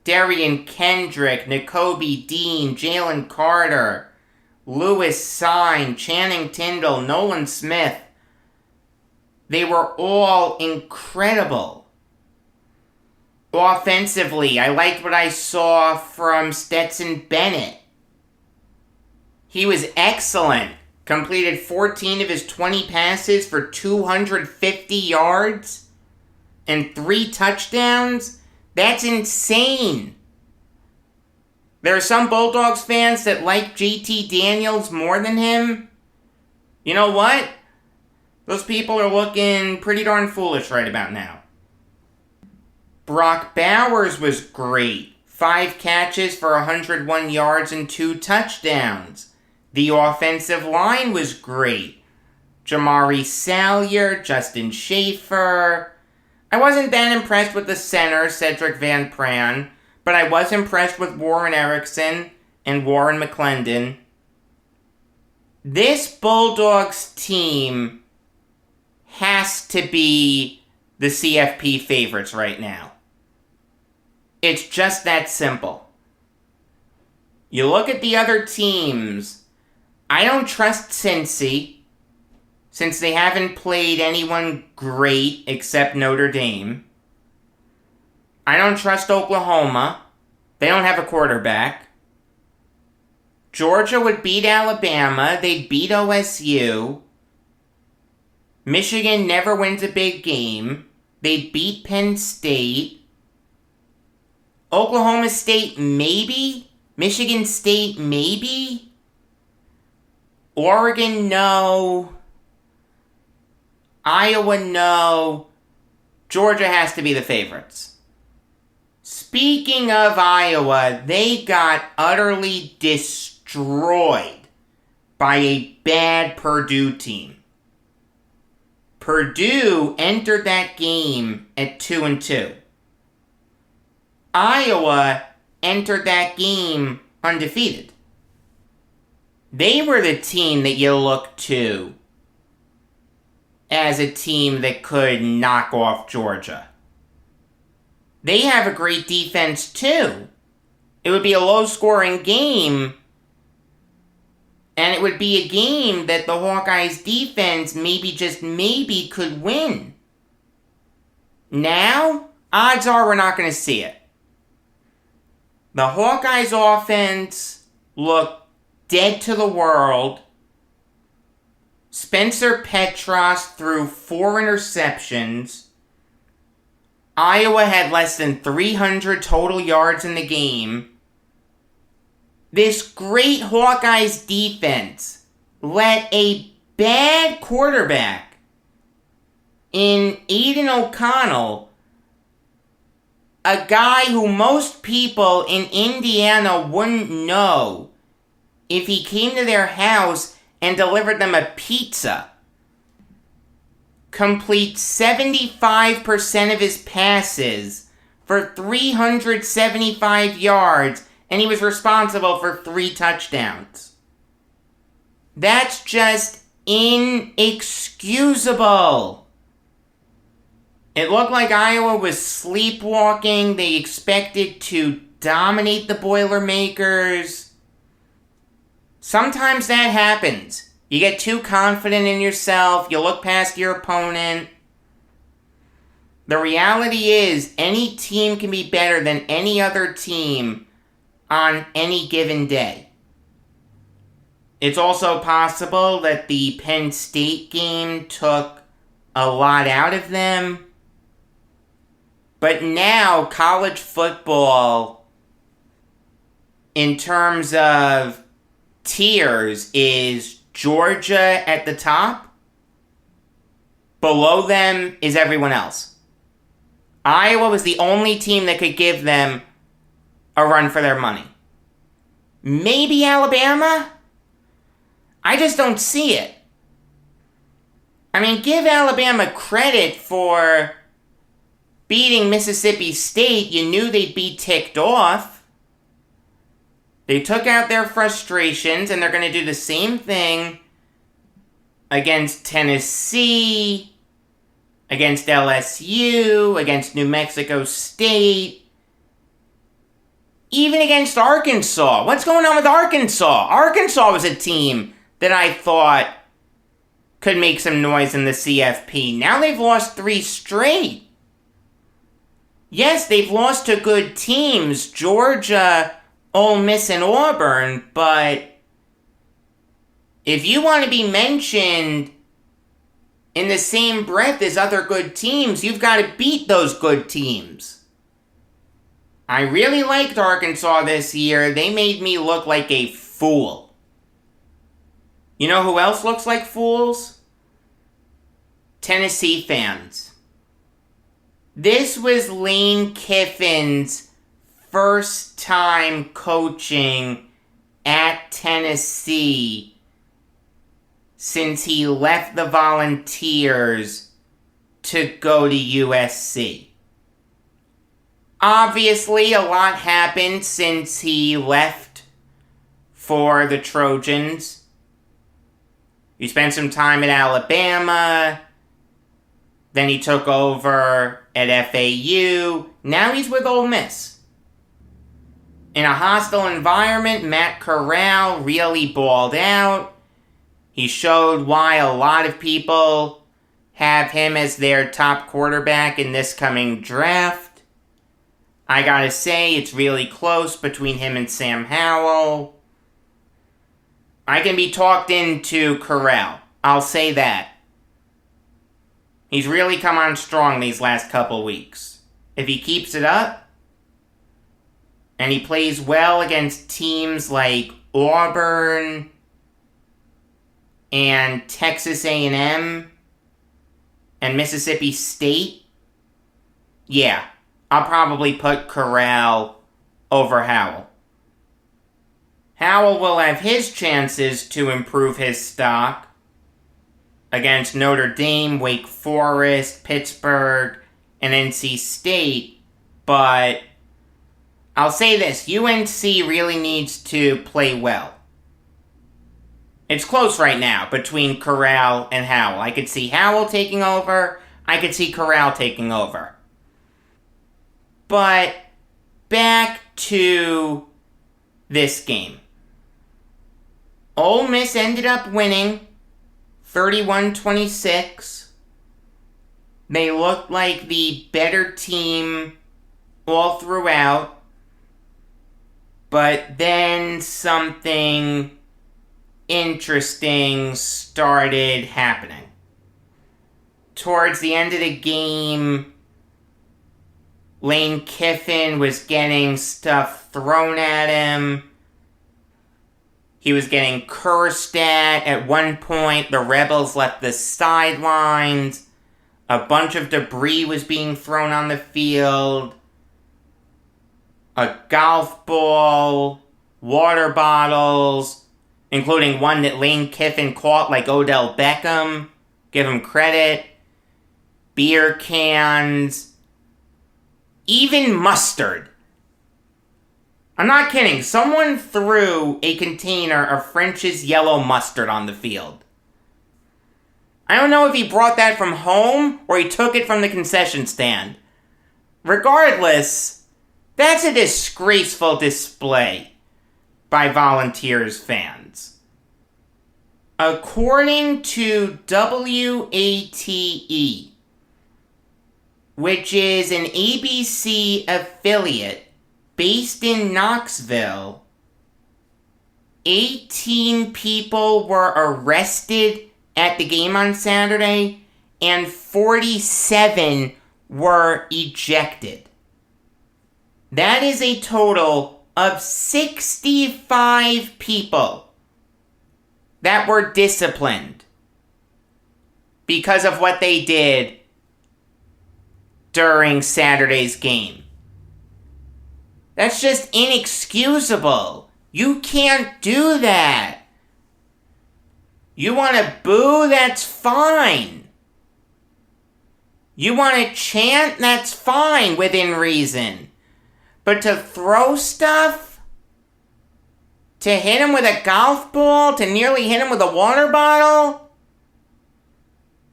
Darian Kendrick, Nakobe Dean, Jalen Carter, Lewis Sine, Channing Tindall, Nolan Smith. They were all incredible. Offensively, I liked what I saw from Stetson Bennett. He was excellent. Completed 14 of his 20 passes for 250 yards and 3 touchdowns. That's insane. There are some Bulldogs fans that like JT Daniels more than him. You know what? Those people are looking pretty darn foolish right about now. Brock Bowers was great. 5 catches for 101 yards and 2 touchdowns. The offensive line was great. Jamari Salyer, Justin Schaefer. I wasn't that impressed with the center, Cedric Van Pran, but I was impressed with Warren Erickson and Warren McClendon. This Bulldogs team has to be the CFP favorites right now. It's just that simple. You look at the other teams. I don't trust Cincy, since they haven't played anyone great except Notre Dame. I don't trust Oklahoma. They don't have a quarterback. Georgia would beat Alabama. They'd beat OSU. Michigan never wins a big game. They'd beat Penn State. Oklahoma State, maybe. Michigan State, maybe. Oregon, no. Iowa, no. Georgia has to be the favorites. Speaking of Iowa, they got utterly destroyed by a bad Purdue team. Purdue entered that game at 2-2. Iowa entered that game undefeated. They were the team that you looked to as a team that could knock off Georgia. They have a great defense too. It would be a low-scoring game, and it would be a game that the Hawkeyes' defense maybe could win. Now, odds are we're not going to see it. The Hawkeyes' offense looked dead to the world. Spencer Petras threw 4 interceptions. Iowa had less than 300 total yards in the game. this great Hawkeyes defense let a bad quarterback in Aiden O'Connell, a guy who most people in Indiana wouldn't know if he came to their house and delivered them a pizza, complete 75% of his passes for 375 yards, and he was responsible for 3 touchdowns. That's just inexcusable. It looked like Iowa was sleepwalking. They expected to dominate the Boilermakers. Sometimes that happens. You get too confident in yourself. You look past your opponent. The reality is, any team can be better than any other team on any given day. It's also possible that the Penn State game took a lot out of them. But now, college football, in terms of tiers, is Georgia at the top. Below them is everyone else. Iowa was the only team that could give them a run for their money. Maybe Alabama? I just don't see it. I mean, give Alabama credit for beating Mississippi State. You knew they'd be ticked off. They took out their frustrations, and they're going to do the same thing against Tennessee, against LSU, against New Mexico State, even against Arkansas. What's going on with Arkansas? Arkansas was a team that I thought could make some noise in the CFP. Now they've lost 3 straight. Yes, they've lost to good teams, Georgia, Ole Miss, and Auburn, but if you want to be mentioned in the same breath as other good teams, you've got to beat those good teams. I really liked Arkansas this year. They made me look like a fool. You know who else looks like fools? Tennessee fans. This was Lane Kiffin's first time coaching at Tennessee since he left the Volunteers to go to USC. Obviously, a lot happened since he left for the Trojans. He spent some time at Alabama. Then he took over at FAU. Now he's with Ole Miss. In a hostile environment, Matt Corral really balled out. He showed why a lot of people have him as their top quarterback in this coming draft. I gotta say, it's really close between him and Sam Howell. I can be talked into Corral. I'll say that. He's really come on strong these last couple weeks. If he keeps it up, and he plays well against teams like Auburn and Texas A&M and Mississippi State, yeah, I'll probably put Corral over Howell. Howell will have his chances to improve his stock against Notre Dame, Wake Forest, Pittsburgh, and NC State, but I'll say this, UNC really needs to play well. It's close right now between Corral and Howell. I could see Howell taking over, I could see Corral taking over. But back to this game. Ole Miss ended up winning 31-26. They looked like the better team all throughout. But then something interesting started happening. Towards the end of the game, Lane Kiffin was getting stuff thrown at him. He was getting cursed at. At one point, the Rebels left the sidelines. A bunch of debris was being thrown on the field. A golf ball, water bottles, including one that Lane Kiffin caught like Odell Beckham. Give him credit. Beer cans. Even mustard. I'm not kidding. Someone threw a container of French's yellow mustard on the field. I don't know if he brought that from home or he took it from the concession stand. Regardless, that's a disgraceful display by Volunteers fans. According to WATE, which is an ABC affiliate based in Knoxville, 18 people were arrested at the game on Saturday, and 47 were ejected. That is a total of 65 people that were disciplined because of what they did during Saturday's game. That's just inexcusable. You can't do that. You want to boo? That's fine. You want to chant? That's fine within reason. But to throw stuff? To hit him with a golf ball? To nearly hit him with a water bottle?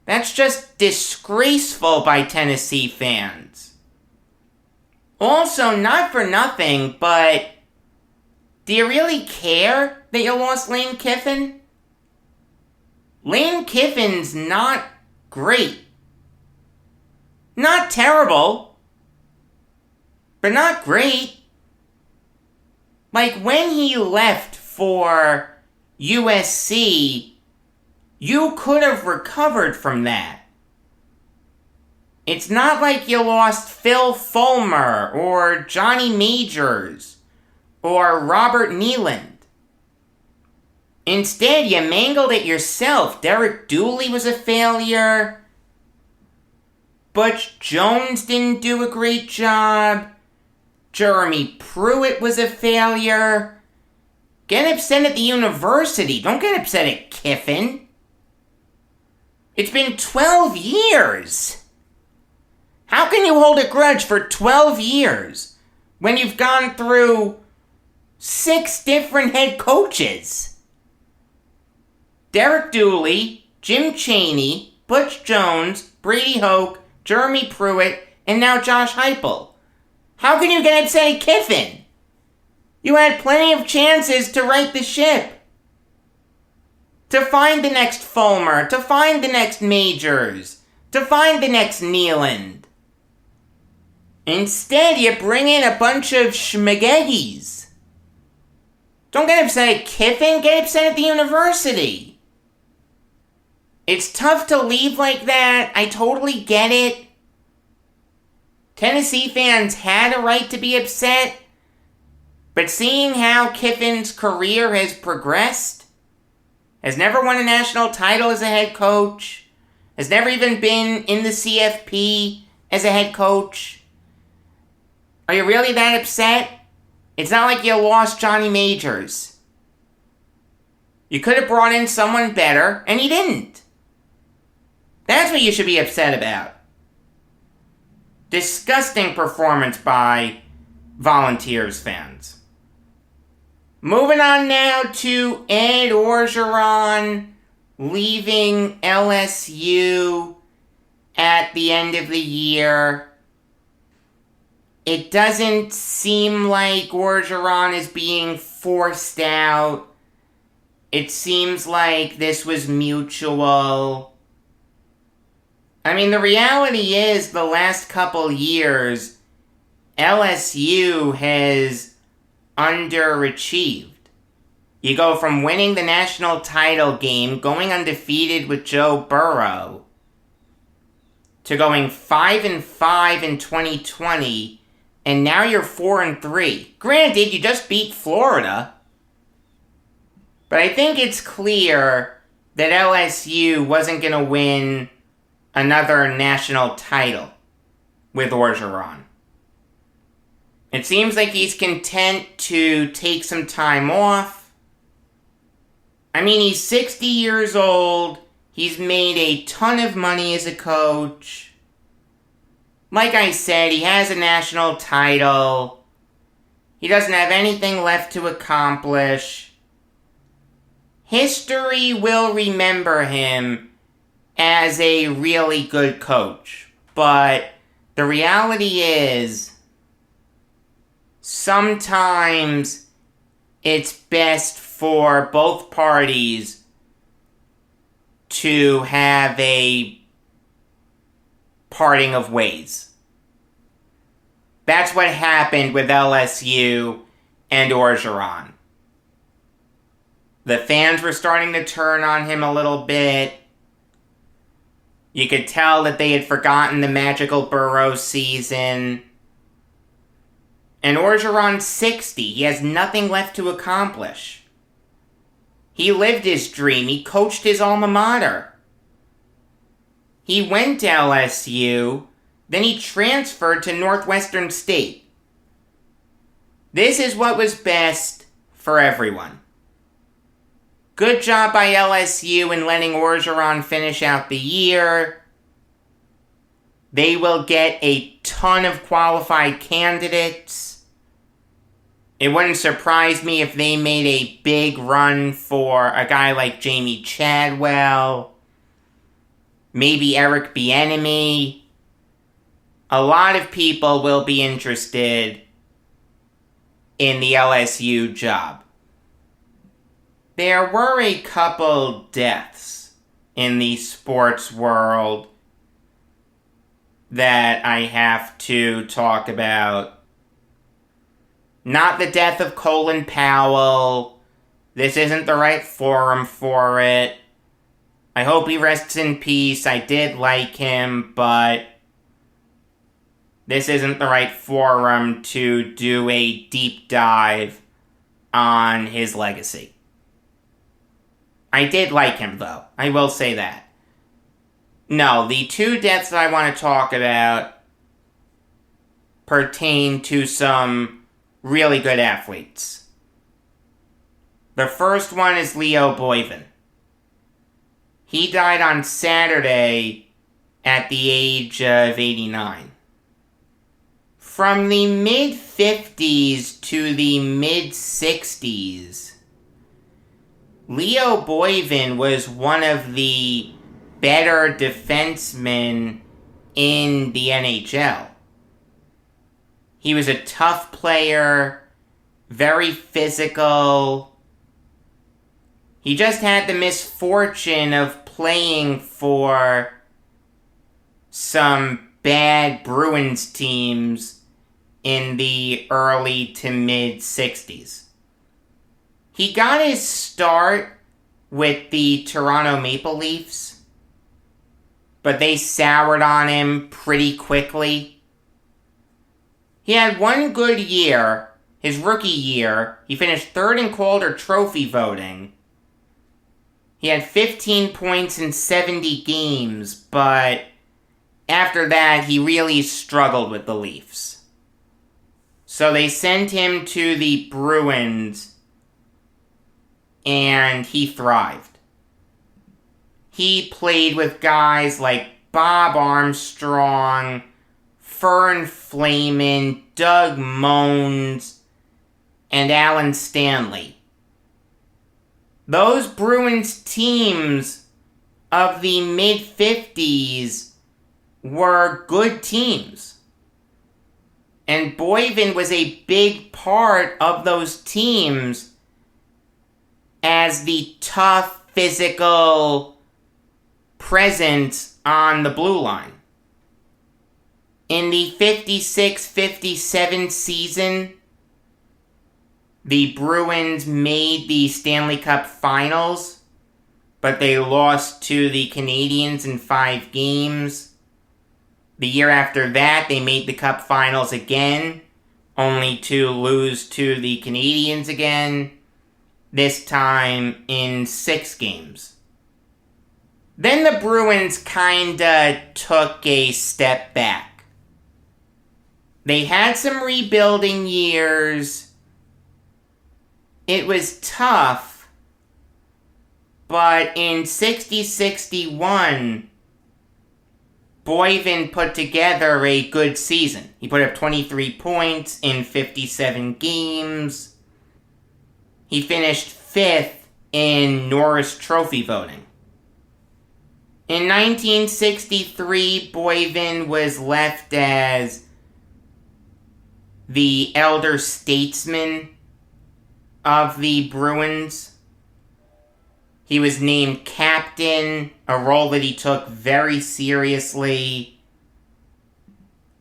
That's just disgraceful by Tennessee fans. Also, not for nothing, but do you really care that you lost Lane Kiffin? Lane Kiffin's not great. Not terrible, but not great. Like, when he left for USC, you could have recovered from that. It's not like you lost Phil Fulmer or Johnny Majors or Robert Nealand. Instead, you mangled it yourself. Derek Dooley was a failure. Butch Jones didn't do a great job. Jeremy Pruitt was a failure. Get upset at the university. Don't get upset at Kiffin. It's been 12 years. How can you hold a grudge for 12 years when you've gone through 6 different head coaches? Derek Dooley, Jim Chaney, Butch Jones, Brady Hoke, Jeremy Pruitt, and now Josh Heupel. How can you get upset at Kiffin? You had plenty of chances to right the ship. To find the next Fulmer, to find the next Majors, to find the next Nealand. Instead, you bring in a bunch of schmageggies. Don't get upset at Kiffin, get upset at the university. It's tough to leave like that, I totally get it. Tennessee fans had a right to be upset, but seeing how Kiffin's career has progressed, has never won a national title as a head coach, has never even been in the CFP as a head coach. Are you really that upset? It's not like you lost Johnny Majors. You could have brought in someone better, and you didn't. That's what you should be upset about. Disgusting performance by Volunteers fans. Moving on now to Ed Orgeron leaving LSU at the end of the year. It doesn't seem like Orgeron is being forced out. It seems like this was mutual. I mean, the reality is the last couple years, LSU has underachieved. You go from winning the national title game, going undefeated with Joe Burrow, to going 5-5 in 2020, and now you're 4-3. Granted, you just beat Florida. But I think it's clear that LSU wasn't going to win another national title with Orgeron. It seems like he's content to take some time off. I mean, he's 60 years old. He's made a ton of money as a coach. Like I said, he has a national title. He doesn't have anything left to accomplish. History will remember him as a really good coach. But the reality is, sometimes it's best for both parties to have a parting of ways. That's what happened with LSU and Orgeron. The fans were starting to turn on him a little bit. You could tell that they had forgotten the magical Burrow season. And Orgeron's 60. He has nothing left to accomplish. He lived his dream. He coached his alma mater. He went to LSU, then he transferred to Northwestern State. This is what was best for everyone. Good job by LSU in letting Orgeron finish out the year. They will get a ton of qualified candidates. It wouldn't surprise me if they made a big run for a guy like Jamie Chadwell. Maybe Eric Bieniemy. A lot of people will be interested in the LSU job. There were a couple deaths in the sports world that I have to talk about. Not the death of Colin Powell. This isn't the right forum for it. I hope he rests in peace. I did like him, but this isn't the right forum to do a deep dive on his legacy. I did like him, though. I will say that. No, the two deaths that I want to talk about pertain to some really good athletes. The first one is Leo Boivin. He died on Saturday at the age of 89. From the mid-50s to the mid-60s, Leo Boivin was one of the better defensemen in the NHL. He was a tough player, very physical. He just had the misfortune of playing for some bad Bruins teams in the early to mid-60s. He got his start with the Toronto Maple Leafs, but they soured on him pretty quickly. He had one good year, his rookie year. He finished third in Calder Trophy voting. He had 15 points in 70 games, but after that, he really struggled with the Leafs. So they sent him to the Bruins, and he thrived. He played with guys like Bob Armstrong, Fern Flaman, Doug Moans, and Alan Stanley. Those Bruins teams of the mid-50s were good teams. And Boivin was a big part of those teams as the tough, physical presence on the blue line. In the 56-57 season, the Bruins made the Stanley Cup Finals, but they lost to the Canadiens in 5 games. The year after that, they made the Cup Finals again, only to lose to the Canadiens again. this time in 6 games. Then the Bruins kinda took a step back. They had some rebuilding years. It was tough, but in 60-61, Boyven put together a good season. He put up 23 points in 57 games. He finished 5th in Norris Trophy voting. In 1963, Boyven was left as the elder statesman of the Bruins. He was named captain, a role that he took very seriously.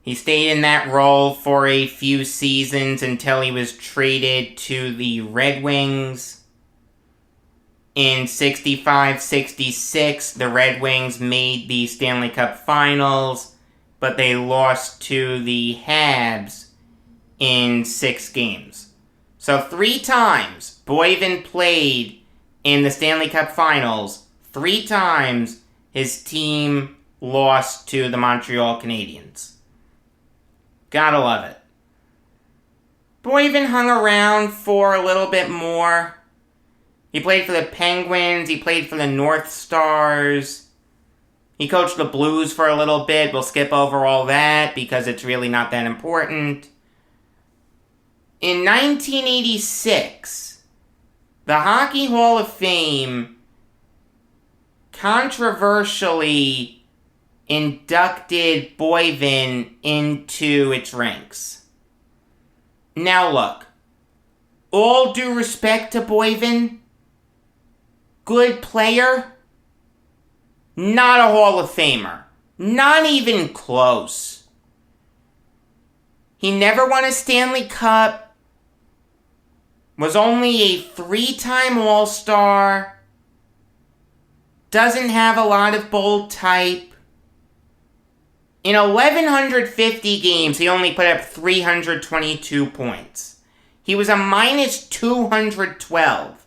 He stayed in that role for a few seasons until he was traded to the Red Wings. In 65-66, the Red Wings made the Stanley Cup Finals, but they lost to the Habs in 6 games. So 3 times Boyven played in the Stanley Cup Finals. 3 times his team lost to the Montreal Canadiens. Gotta love it. Boyven hung around for a little bit more. He played for the Penguins. He played for the North Stars. He coached the Blues for a little bit. We'll skip over all that because it's really not that important. In 1986, the Hockey Hall of Fame controversially inducted Boyven into its ranks. Now look, all due respect to Boyven, good player, not a Hall of Famer. Not even close. He never won a Stanley Cup, was only a 3-time All-Star, doesn't have a lot of bold type. In 1,150 games, he only put up 322 points. He was a minus 212.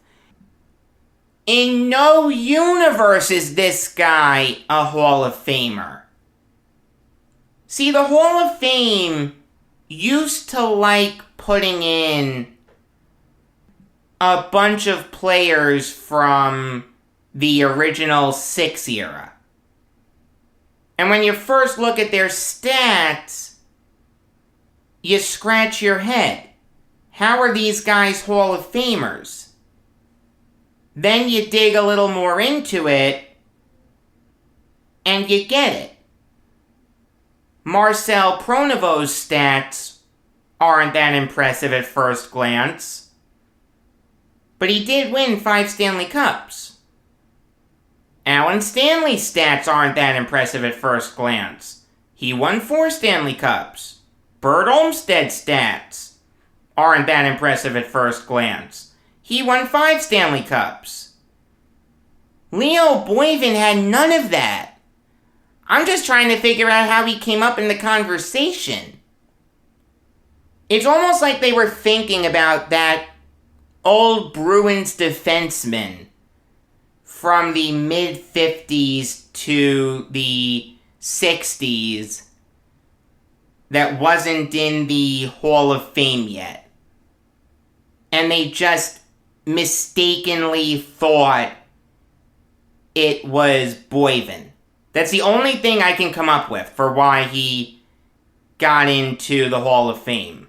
In no universe is this guy a Hall of Famer. See, the Hall of Fame used to like putting in a bunch of players from the original 6 era. And when you first look at their stats, you scratch your head. How are these guys Hall of Famers? Then you dig a little more into it, and you get it. Marcel Pronovo's stats aren't that impressive at first glance. But he did win 5 Stanley Cups. Alan Stanley's stats aren't that impressive at first glance. He won 4 Stanley Cups. Bert Olmsted's stats aren't that impressive at first glance. He won 5 Stanley Cups. Leo Boyven had none of that. I'm just trying to figure out how he came up in the conversation. It's almost like they were thinking about that old Bruins defenseman from the mid-50s to the 60s that wasn't in the Hall of Fame yet. And they just mistakenly thought it was Boyven. That's the only thing I can come up with for why he got into the Hall of Fame.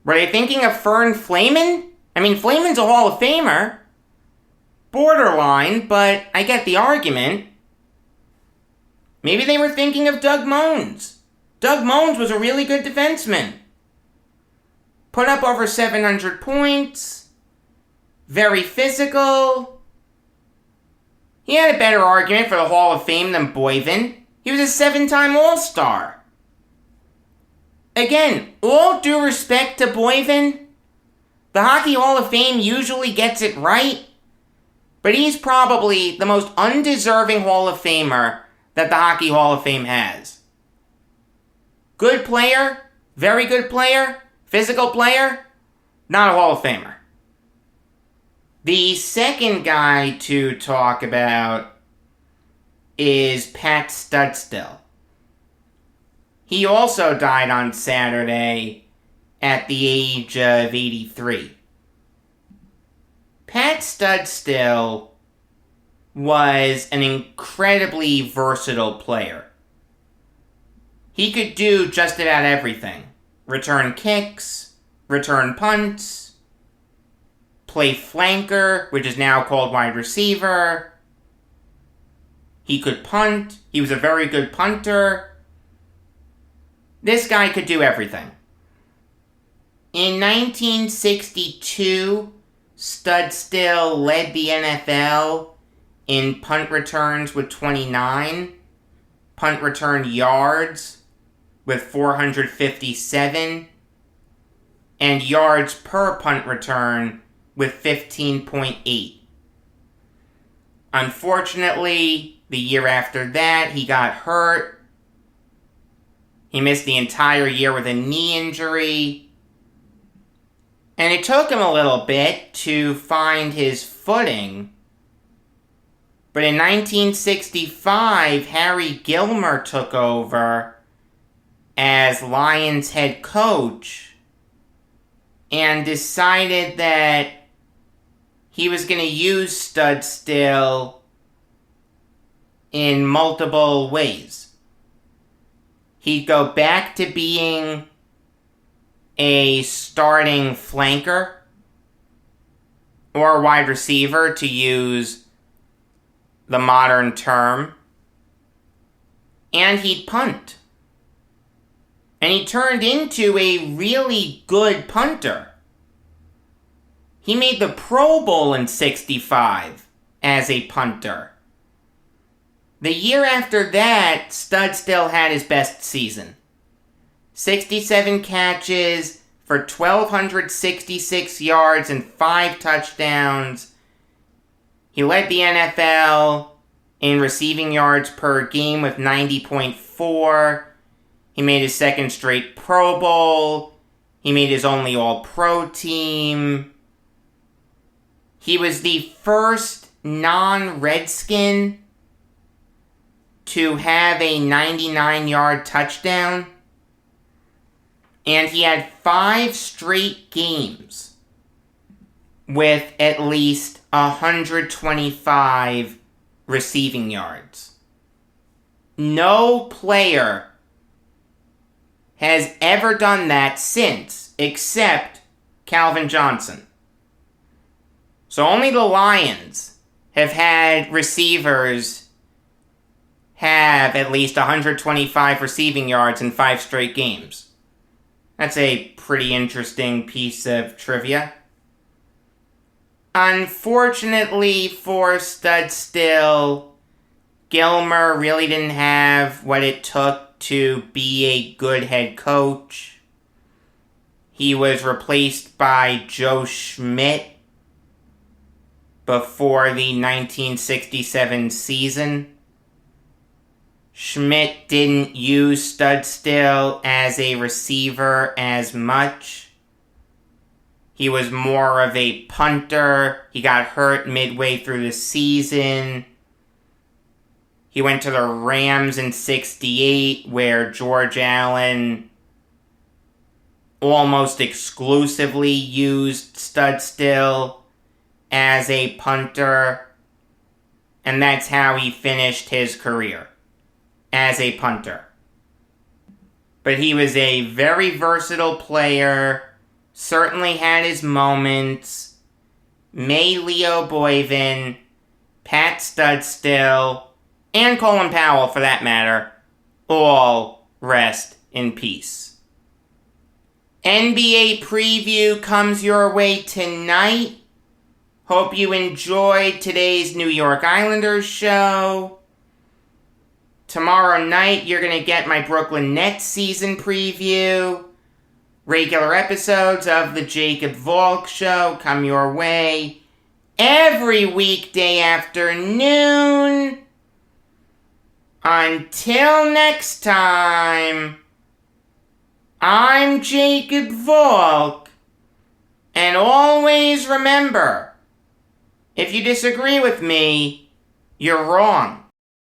Were they thinking of Fern Flaman? I mean, Flaman's a Hall of Famer. Borderline, but I get the argument. Maybe they were thinking of Doug Moens. Doug Moens was a really good defenseman. Put up over 700 points. Very physical. He had a better argument for the Hall of Fame than Boyven. He was a 7-time All-Star. Again, all due respect to Boyven, the Hockey Hall of Fame usually gets it right, but he's probably the most undeserving Hall of Famer that the Hockey Hall of Fame has. Good player, very good player, physical player, not a Hall of Famer. The second guy to talk about is Pat Studsdale. He also died on Saturday at the age of 83. Pat Studsdale was an incredibly versatile player. He could do just about everything. Return kicks, return punts, play flanker, which is now called wide receiver. He could punt. He was a very good punter. This guy could do everything. In 1962, Studsdale led the NFL in punt returns with 29, punt return yards with 457, and yards per punt return with 15.8. Unfortunately, the year after that, he got hurt. He missed the entire year with a knee injury. And it took him a little bit to find his footing. But in 1965, Harry Gilmer took over as Lions head coach and decided that he was going to use Studsdale in multiple ways. He'd go back to being a starting flanker or wide receiver, to use the modern term, and he'd punt. And he turned into a really good punter. He made the Pro Bowl in '65 as a punter. The year after that, Studsdale had his best season. 67 catches for 1,266 yards and 5 touchdowns. He led the NFL in receiving yards per game with 90.4. He made his second straight Pro Bowl. He made his only All-Pro team. He was the first non-Redskin to have a 99-yard touchdown. And he had 5 straight games with at least 125 receiving yards. No player has ever done that since, except Calvin Johnson. So only the Lions have had receivers have at least 125 receiving yards in 5 straight games. That's a pretty interesting piece of trivia. Unfortunately for Studsdale, Gilmer really didn't have what it took to be a good head coach. He was replaced by Joe Schmidt before the 1967 season. Schmidt didn't use Studsdale as a receiver as much. He was more of a punter. He got hurt midway through the season. He went to the Rams in '68, where George Allen almost exclusively used Studsdale as a punter. And that's how he finished his career, as a punter. But he was a very versatile player, certainly had his moments. May Leo Boyven, Pat Studsdale, and Colin Powell, for that matter, all rest in peace. NBA preview comes your way tonight. Hope you enjoyed today's New York Islanders show. Tomorrow night, you're going to get my Brooklyn Nets season preview. Regular episodes of the Jacob Valk show come your way every weekday afternoon. Until next time, I'm Jacob Valk, and always remember, If you disagree with me, you're wrong.